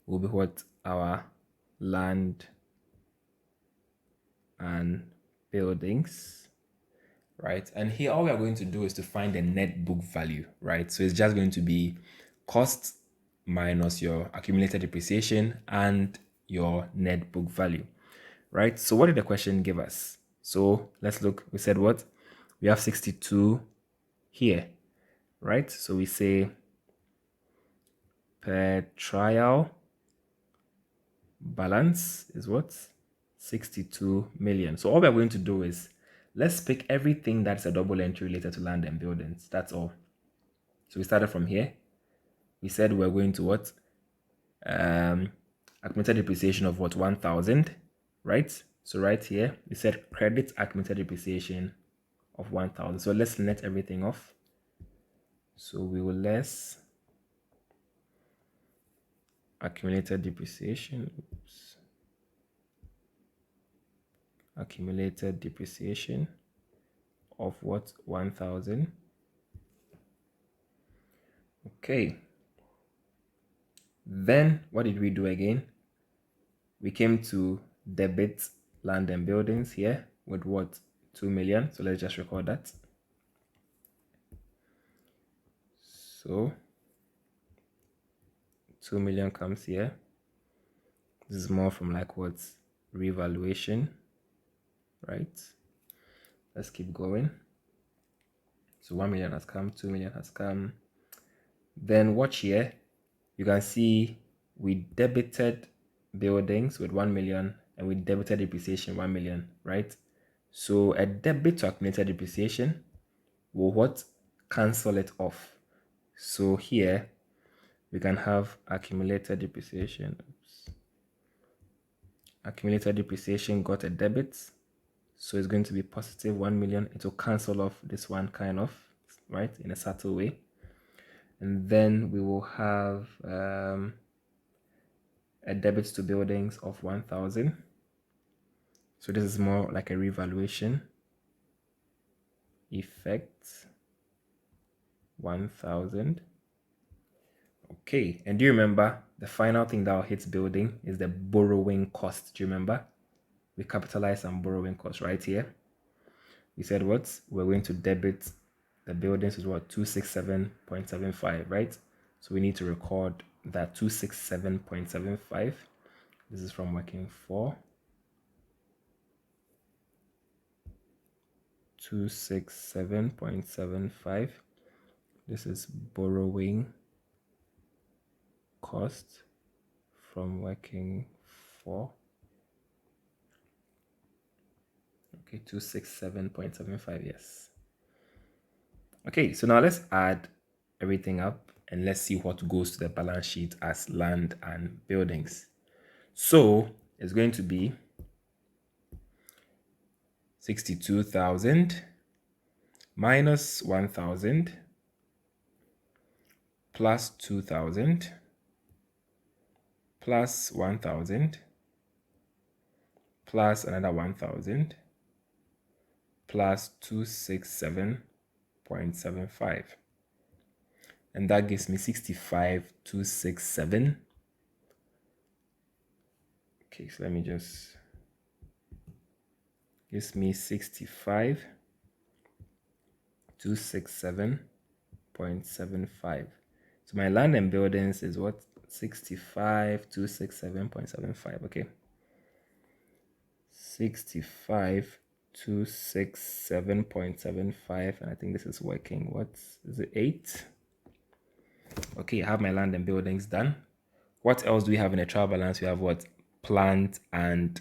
will be what? Our land and buildings, right? And here all we are going to do is to find the net book value, right? So it's just going to be cost minus your accumulated depreciation and your net book value, right? So what did the question give us? So let's look. We said what? We have 62 here, right? So we say per trial balance is what? 62 million. So all we're going to do is let's pick everything that's a double entry related to land and buildings. That's all. So we started from here. We said we're going to what? Accumulated depreciation of what? 1,000, right? So right here, we said credit accumulated depreciation of 1,000. So let's net everything off. So we will less accumulated depreciation. Oops. Accumulated depreciation of what? 1,000 Okay. Then what did we do again? We came to debit land and buildings here with what? 2 million. So let's just record that. So 2 million comes here. This is more from like what's revaluation, right? Let's keep going. So 1 million has come, 2 million has come. Then watch here. You can see we debited buildings with 1 million and we debited depreciation 1 million, right? So a debit to accumulated depreciation will what? Cancel it off. So here we can have accumulated depreciation. Oops. Accumulated depreciation got a debit. So it's going to be positive 1 million. It will cancel off this one kind of, right? In a subtle way. And then we will have a debit to buildings of 1,000. So this is more like a revaluation effect. 1,000. Okay, and do you remember the final thing that will hit building is the borrowing cost? Do you remember? We capitalize some borrowing cost right here. We said what? We're going to debit the buildings is what? 267.75, right? So we need to record that 267.75. This is from working for 267.75. This is borrowing cost from working for. Okay, 267.75, yes. Okay, so now let's add everything up and let's see what goes to the balance sheet as land and buildings. So it's going to be 62,000 minus 1,000 plus 2,000 plus 1,000 plus another 1,000 plus 267.75. And that gives me 65,267. Okay, so let me just, gives me 65,267.75. So my land and buildings is what? 65,267.75. Okay. 65,267.75. And I think this is working. What is it? 8. Okay, I have my land and buildings done. What else do we have in a trial balance? We have what? Plant and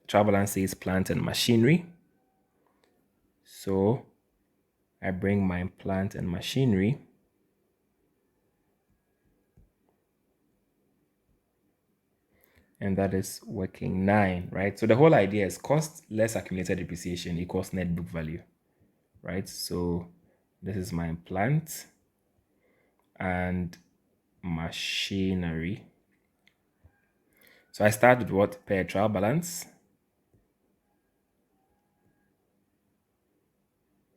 trial balance says plant and machinery. So I bring my plant and machinery. And that is working 9, right? So the whole idea is cost less accumulated depreciation equals net book value, right? So this is my plant and machinery. So I start with what? Per trial balance.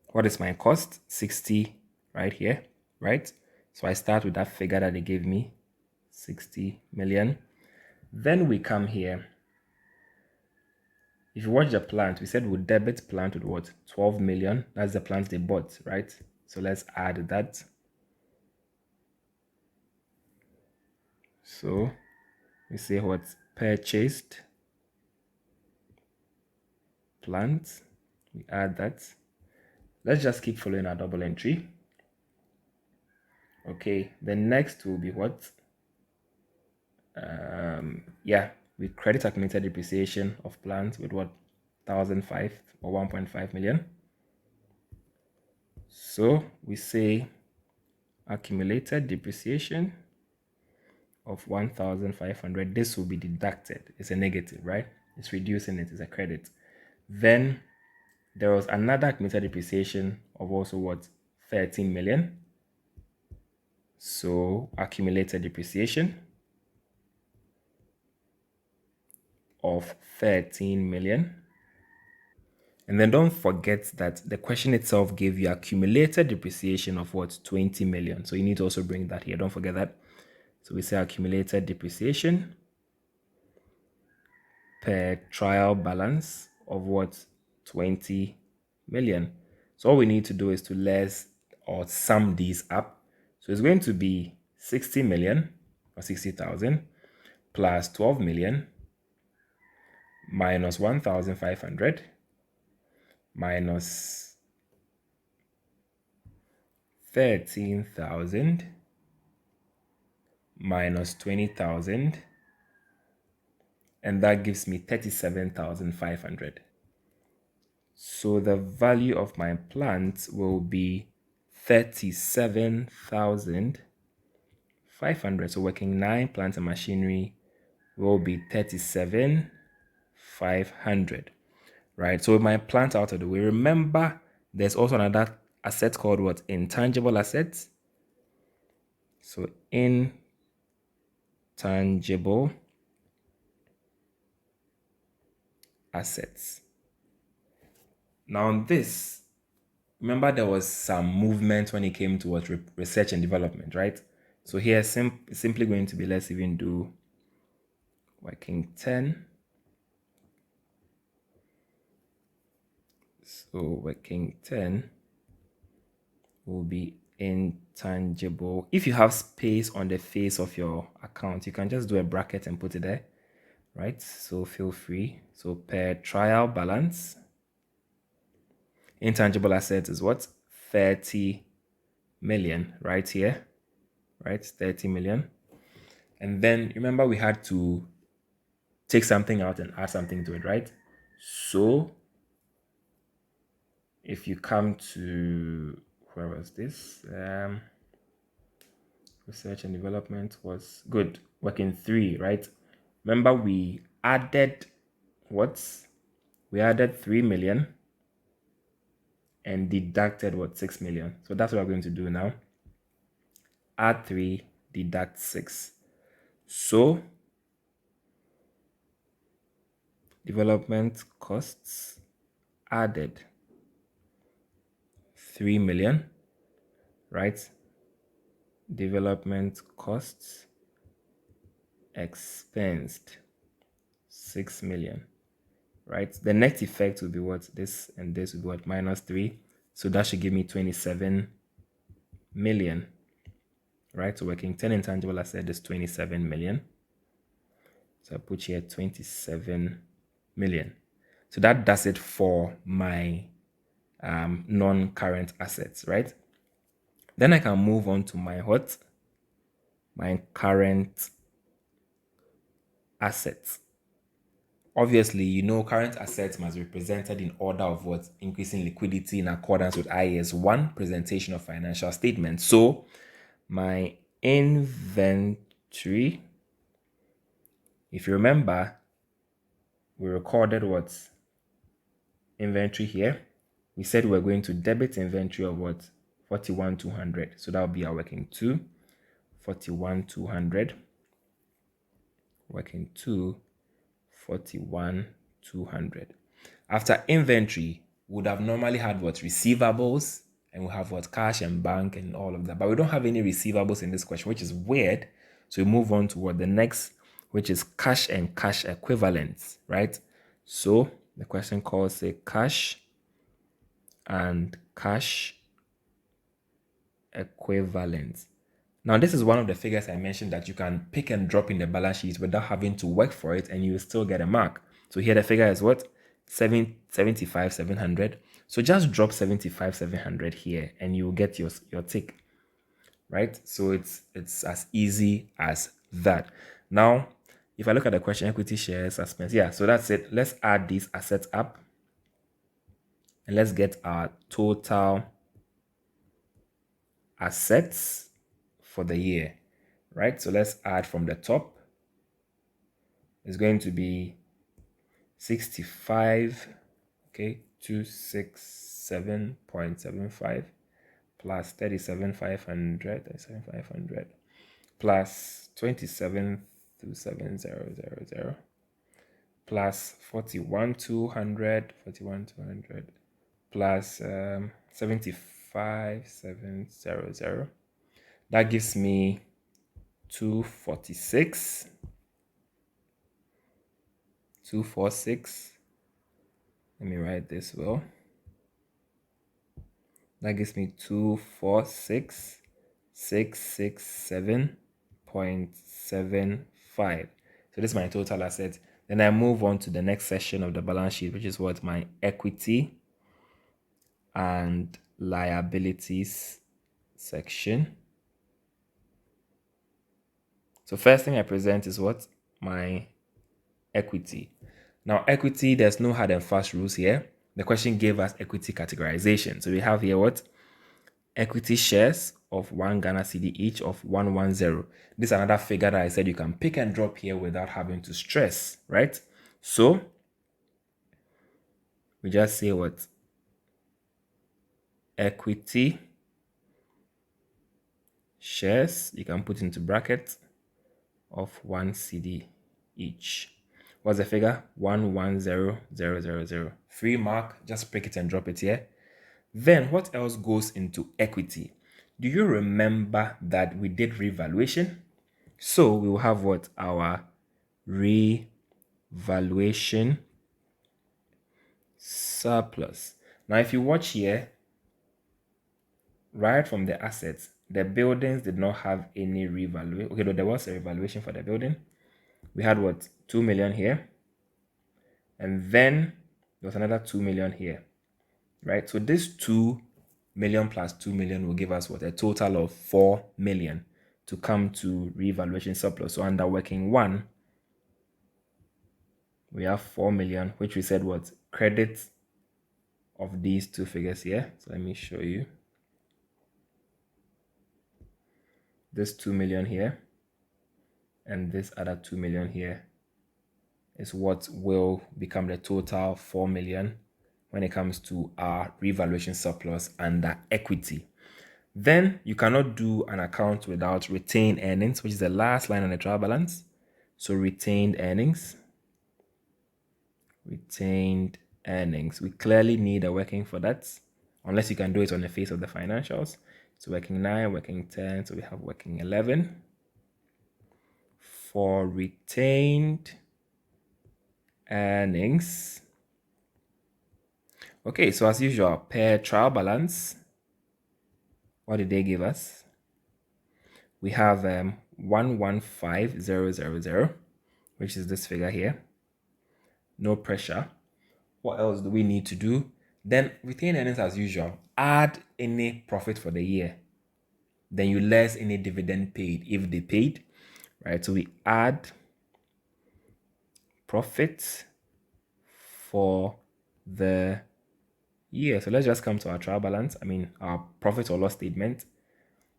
What is my cost? 60 right here, right? So I start with that figure that they gave me, 60 million. Then we come here. If you watch the plant, we said we'll debit plant with what? 12 million. That's the plant they bought, right? So let's add that. So we say what's purchased plant. We add that. Let's just keep following our double entry. Okay, the next will be what? Yeah, we credit accumulated depreciation of plant with what? 1,005 or 1.5 million. So we say accumulated depreciation of 1,500. This will be deducted. It's a negative, right? It's reducing it. It's a credit. Then there was another accumulated depreciation of also what? 13 million. So accumulated depreciation of 13 million. And then don't forget that the question itself gave you accumulated depreciation of what? 20 million. So you need to also bring that here. Don't forget that. So we say accumulated depreciation per trial balance of what? 20 million. So all we need to do is to less or sum these up. So it's going to be 60 million or 60,000 plus 12 million minus 1,500 minus 13,000 minus 20,000, and that gives me 37,500. So the value of my plant will be 37,500. So working 9 plant and machinery will be 37,500. Right? So with my plant out of the way, remember there's also another asset called what? Intangible assets. So intangible assets. Now on this, remember there was some movement when it came to what? Research and development, right? So here simply going to be, let's even do working 10. So working 10 will be intangible. If you have space on the face of your account, you can just do a bracket and put it there, right? So feel free. So per trial balance, intangible assets is what? 30 million right here, right? 30 million. And then remember we had to take something out and add something to it, right? So if you come to, where was this? Research and development was good. Working 3, right? Remember we added what? We added 3 million and deducted what? 6 million. So that's what we're going to do now. Add 3, deduct 6. So development costs added 3 million, right? Development costs expensed 6 million, right? The net effect will be what? This and this will be what? Minus 3. So that should give me 27 million, right? So working 10 intangible asset is 27 million. So I put here 27 million. So that does it for my non-current assets, right? Then I can move on to my what? My current assets. Obviously, you know current assets must be presented in order of what? Increasing liquidity in accordance with IAS 1 presentation of financial statements. So my inventory, if you remember, we recorded what? Inventory here. We said we're going to debit inventory of what? 41,200. So that will be our working 2. 41,200. Working 2. 41,200. After inventory, we would have normally had what? Receivables, and we have what? Cash and bank and all of that. But we don't have any receivables in this question, which is weird. So we move on to what? The next, which is cash and cash equivalents, right? So the question calls say cash and cash equivalents. Now, this is one of the figures I mentioned that you can pick and drop in the balance sheet without having to work for it, and you will still get a mark. So here the figure is what? 75,700. So just drop 75,700 here and you will get your tick, right? So it's as easy as that. Now, if I look at the question, equity shares, suspense, yeah, so that's it. Let's add these assets up and let's get our total assets for the year, right? So let's add from the top. It's going to be 65, okay, 267.75 plus 37,500 plus 27,700 plus 41,200 plus 75,700. That gives me 246. 246. Let me write this well. That gives me 246,667.75. So this is my total asset. Then I move on to the next section of the balance sheet, which is what my equity and liabilities section. So first thing I present is what? My equity. Now equity, there's no hard and fast rules here. The question gave us equity categorization. So we have here what? Equity shares of 1 Ghana cedi each of 110. This is another figure that I said you can pick and drop here without having to stress, right? So we just say what? Equity shares, you can put into brackets, of 1 cedi each. What's the figure? 110,000. Free mark, just pick it and drop it here. Then what else goes into equity? Do you remember that we did revaluation? So we will have what? Our revaluation surplus. Now if you watch here, right from the assets, the buildings did not have any revaluation. Okay, though there was a revaluation for the building. We had what? 2 million here. And then there was another 2 million here, right? So this 2 million plus 2 million will give us what? A total of 4 million to come to revaluation surplus. So under working one, we have 4 million, which we said what? Credit of these two figures here. So let me show you. This 2 million here and this other 2 million here is what will become the total 4 million when it comes to our revaluation surplus under equity. Then you cannot do an account without retained earnings, which is the last line on the trial balance. So retained earnings. Retained earnings. We clearly need a working for that, unless you can do it on the face of the financials. So working 9, working 10, so we have working 11. For retained earnings. Okay, so as usual, per trial balance, what did they give us? We have 115,000, which is this figure here. No pressure. What else do we need to do? Then retained earnings as usual. Add any profit for the year. Then you less any dividend paid if they paid, right? So we add profit for the year. So let's just come to our trial balance. I mean, our profit or loss statement.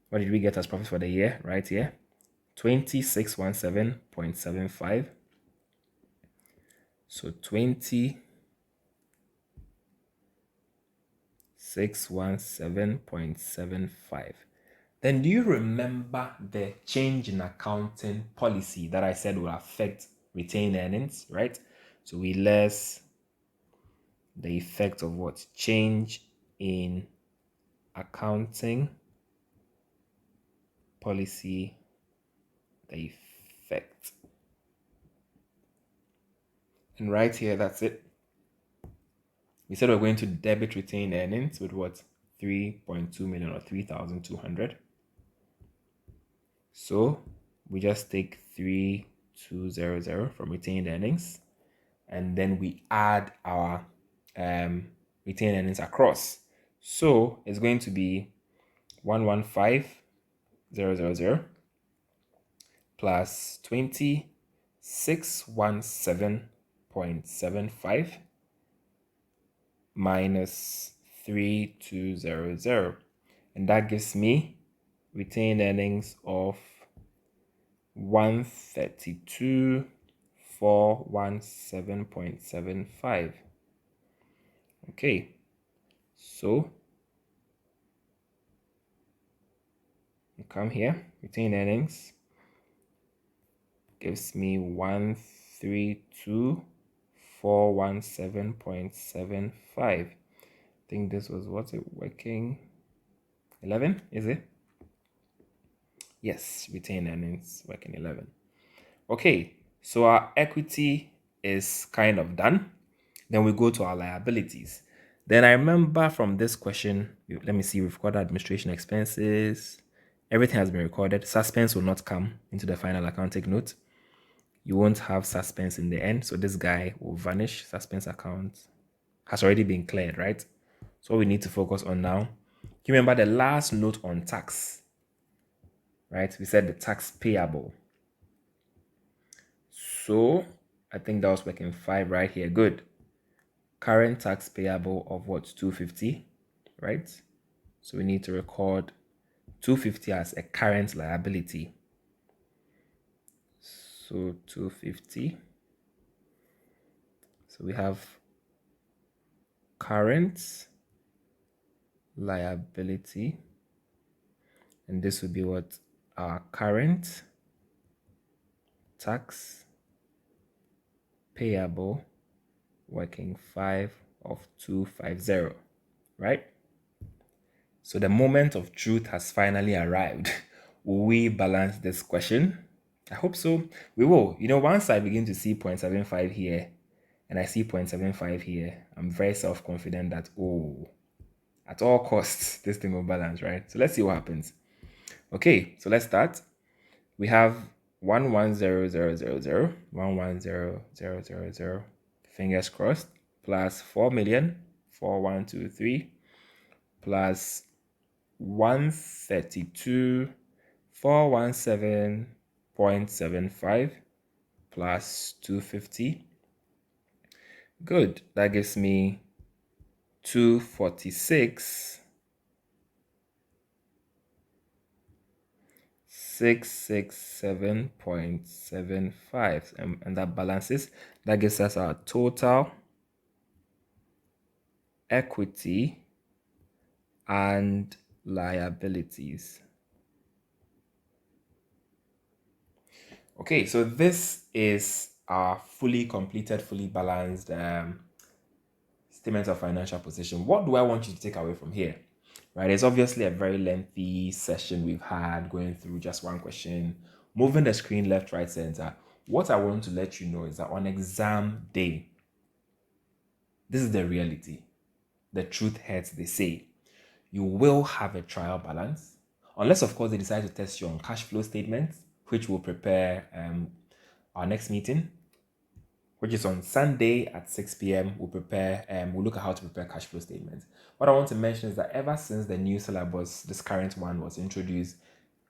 What did we get as profit for the year? Right here, 2617.75. So 2617.75. Then do you remember the change in accounting policy that I said will affect retained earnings, right? So we less the effect of what? Change in accounting policy, the effect. And right here, that's it. We said we're going to debit retained earnings with what? 3.2 million or 3,200. So we just take 3,200 from retained earnings, and then we add our retained earnings across. So it's going to be 115,000 plus 2617.75 minus 3,200, and that gives me retained earnings of 132,417.75. Okay, so you come here, retained earnings gives me 132 417.75. I think this was what's it working? 11, is it? Yes, retained earnings working 11. Okay, so our equity is kind of done. Then we go to our liabilities. Then I remember from this question, let me see, we've got administration expenses. Everything has been recorded. Suspense will not come into the final accounting note. You won't have suspense in the end. So this guy will vanish. Suspense account has already been cleared, right? So what we need to focus on now. You remember the last note on tax, right? We said the tax payable. So I think that was working 5 right here. Good. Current tax payable of what? 250, right? So we need to record 250 as a current liability. So 250. So we have current liability, and this would be what? Our current tax payable working 5 of 250, right? So the moment of truth has finally arrived. Will we balance this question? I hope so. We will. Once I begin to see 0.75 here and I see 0.75 here, I'm very self-confident that, at all costs, this thing will balance, right? So let's see what happens. Okay, so let's start. We have 110,000, 110,000, fingers crossed, plus 4,000,4,123, plus 132,417.75, plus 250. Good. That gives me 246, 667.75, and that balances. That gives us our total equity and liabilities. Okay, so this is our fully completed, fully balanced statement of financial position. What do I want you to take away from here? Right, it's obviously a very lengthy session we've had going through just one question, moving the screen left, right, center. What I want to let you know is that on exam day, this is the reality. The truth hurts, they say. You will have a trial balance, unless, of course, they decide to test you on cash flow statements, which will prepare our next meeting, which is on Sunday at 6 p.m. We'll look at how to prepare cash flow statements. What I want to mention is that ever since the new syllabus, this current one, was introduced,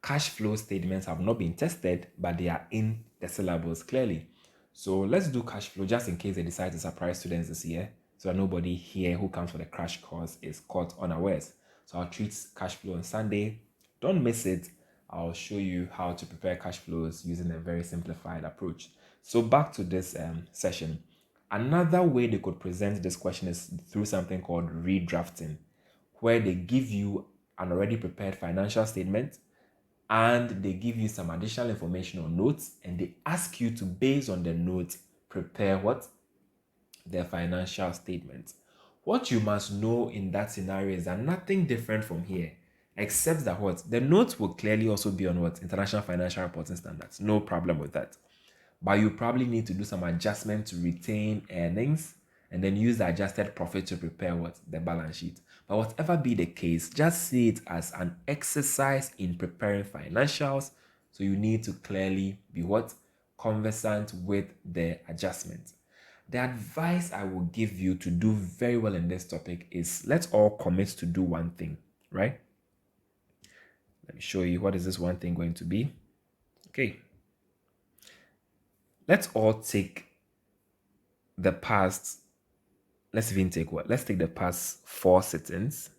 cash flow statements have not been tested, but they are in the syllabus clearly. So let's do cash flow just in case they decide to surprise students this year, so that nobody here who comes for the crash course is caught unawares. So I'll treat cash flow on Sunday. Don't miss it. I'll show you how to prepare cash flows using a very simplified approach. So back to this session. Another way they could present this question is through something called redrafting, where they give you an already prepared financial statement and they give you some additional information or notes, and they ask you to, based on the notes, prepare what? Their financial statement. What you must know in that scenario is that nothing different from here, except that what? The notes will clearly also be on what? International Financial Reporting Standards. No problem with that. But you probably need to do some adjustment to retain earnings and then use the adjusted profit to prepare what? The balance sheet. But whatever be the case, just see it as an exercise in preparing financials. So you need to clearly be what? Conversant with the adjustment. The advice I will give you to do very well in this topic is, let's all commit to do one thing, right? Let me show you what is this one thing going to be. Okay. Let's all take the past, let's even take what? Let's take the past 4 sittings.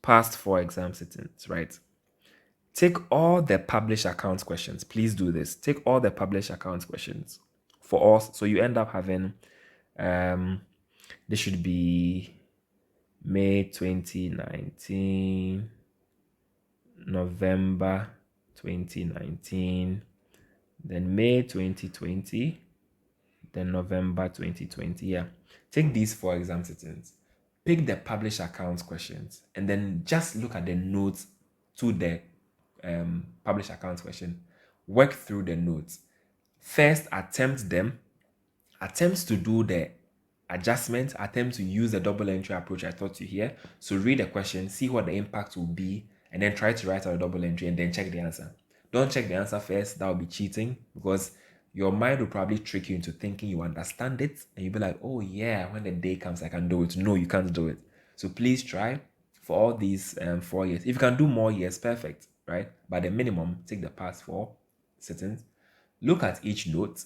Past 4 exam sittings, right? Take all the published accounts questions. Please do this. Take all the published accounts questions for us. So you end up having, this should be May 2019, November 2019, then May 2020, then November 2020. Yeah. Take these four exam sittings. Pick the published accounts questions and then just look at the notes to the published accounts question. Work through the notes. First, attempt them. Attempt to do the adjustment. Attempt to use the double entry approach I taught you here. So read the question, see what the impact will be, and then try to write out a double entry and then check the answer. Don't check the answer first. That will be cheating because your mind will probably trick you into thinking you understand it and you'll be like, oh yeah, when the day comes I can do it. No, you can't do it. So please try for all these 4 years. If you can do more years, perfect, right? But the minimum, take the past 4 sittings. Look at each note,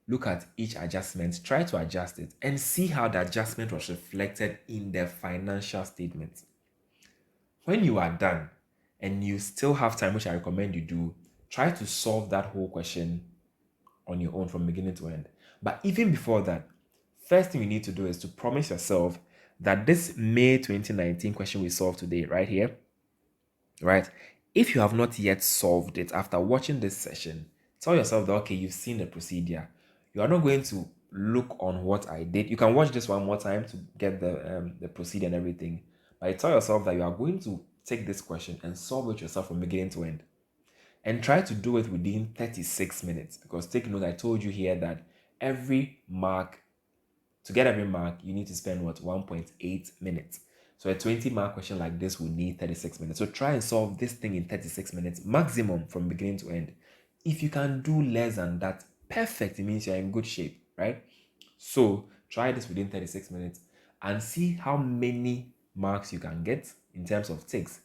look at each adjustment, try to adjust it, and see how the adjustment was reflected in the financial statement. When you are done and you still have time, which I recommend you do, try to solve that whole question on your own from beginning to end. But even before that, first thing you need to do is to promise yourself that this May 2019 question we solved today, right here, right? If you have not yet solved it after watching this session, tell yourself that, okay, you've seen the procedure. You are not going to look on what I did. You can watch this one more time to get the procedure and everything. But you tell yourself that you are going to take this question and solve it yourself from beginning to end. And try to do it within 36 minutes. Because take note, I told you here that every mark, to get every mark, you need to spend what? 1.8 minutes. So a 20-mark question like this will need 36 minutes. So try and solve this thing in 36 minutes, maximum from beginning to end. If you can do less than that, perfect. It means you're in good shape, right? So try this within 36 minutes and see how many marks you can get in terms of ticks.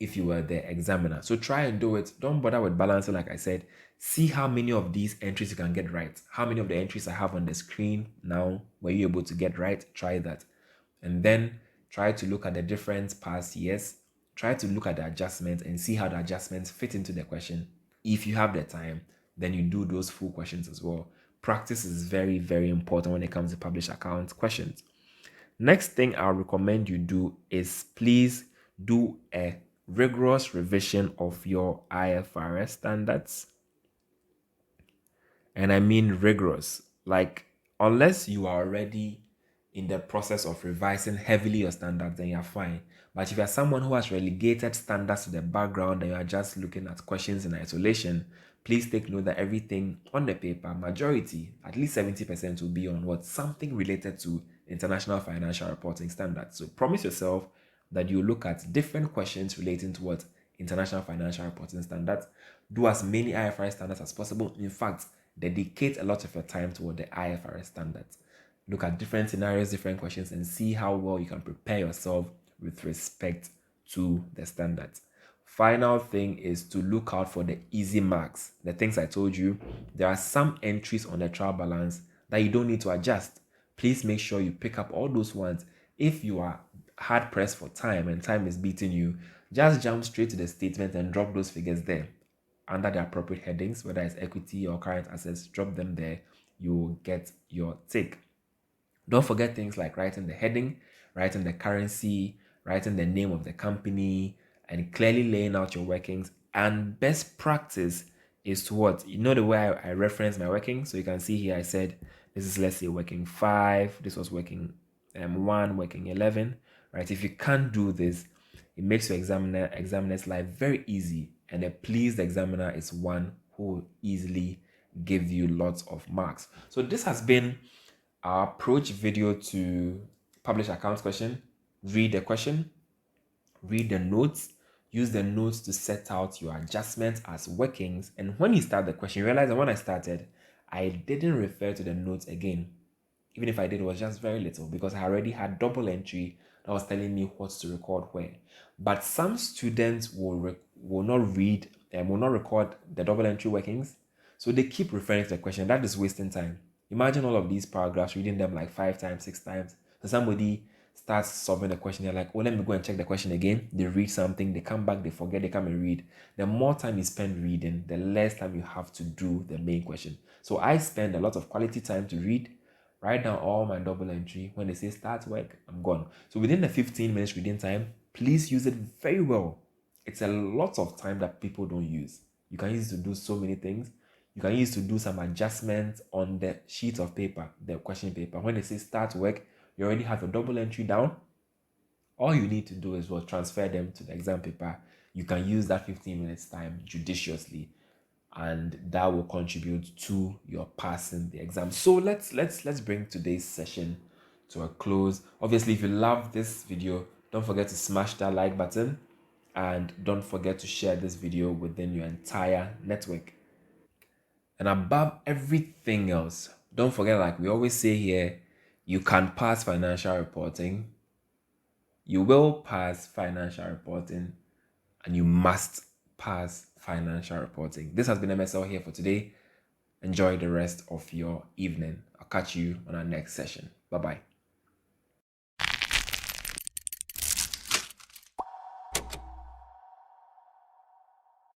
If you were the examiner. So try and do it. Don't bother with balancing, like I said. See how many of these entries you can get right. How many of the entries I have on the screen now were you able to get right? Try that. And then try to look at the different past years. Try to look at the adjustments and see how the adjustments fit into the question. If you have the time, then you do those full questions as well. Practice is very, very important when it comes to published account questions. Next thing I'll recommend you do is please do a rigorous revision of your IFRS standards. And I mean rigorous. Like, unless you are already in the process of revising heavily your standards, then you're fine. But if you're someone who has relegated standards to the background and you are just looking at questions in isolation, please take note that everything on the paper, majority, at least 70% will be on what? Something related to international financial reporting standards. So promise yourself that you look at different questions relating to what? International financial reporting standards. Do as many IFRS standards as possible. In fact, dedicate a lot of your time toward the IFRS standards. Look at different scenarios, different questions, and see how well you can prepare yourself with respect to the standards. Final thing is to look out for the easy marks. The things I told you, there are some entries on the trial balance that you don't need to adjust. Please make sure you pick up all those ones. If you are hard pressed for time and time is beating you, just jump straight to the statement and drop those figures there under the appropriate headings, whether it's equity or current assets. Drop them there, you will get your tick. Don't forget things like writing the heading, writing the currency, writing the name of the company, and clearly laying out your workings. And best practice is to what? You know the way I reference my working? So you can see here I said this is, let's say, working 5, this was working 1, working 11, right? If you can't do this, it makes your examiner's life very easy, and a pleased examiner is one who will easily give you lots of marks. So this has been our approach video to publish accounts question. Read the question, read the notes, use the notes to set out your adjustments as workings. And when you start the question, you realize that when I started, I didn't refer to the notes again. Even if I did, it was just very little because I already had double entry that was telling me what to record where. But some students will not read and will not record the double entry workings. So they keep referring to the question. That is wasting time. Imagine all of these paragraphs, reading them like 5 times, 6 times. So somebody starts solving the question. They're like, oh, let me go and check the question again. They read something, they come back, they forget, they come and read. The more time you spend reading, the less time you have to do the main question. So I spend a lot of quality time to read, write down all my double entry. When they say start work, I'm gone. So within the 15 minutes reading time, please use it very well. It's a lot of time that people don't use. You can use it to do so many things. You can use it to do some adjustments on the sheet of paper, the question paper. When they say start work, you already have a double entry down. All you need to do is transfer them to the exam paper. You can use that 15 minutes time judiciously, and that will contribute to your passing the exam. So let's bring today's session to a close. Obviously, if you love this video, don't forget to smash that like button, and don't forget to share this video within your entire network. And above everything else, don't forget, like we always say here, you can pass financial reporting. You will pass financial reporting, and you must pass financial reporting. This has been MSL here for today. Enjoy the rest of your evening. I'll catch you on our next session. Bye bye.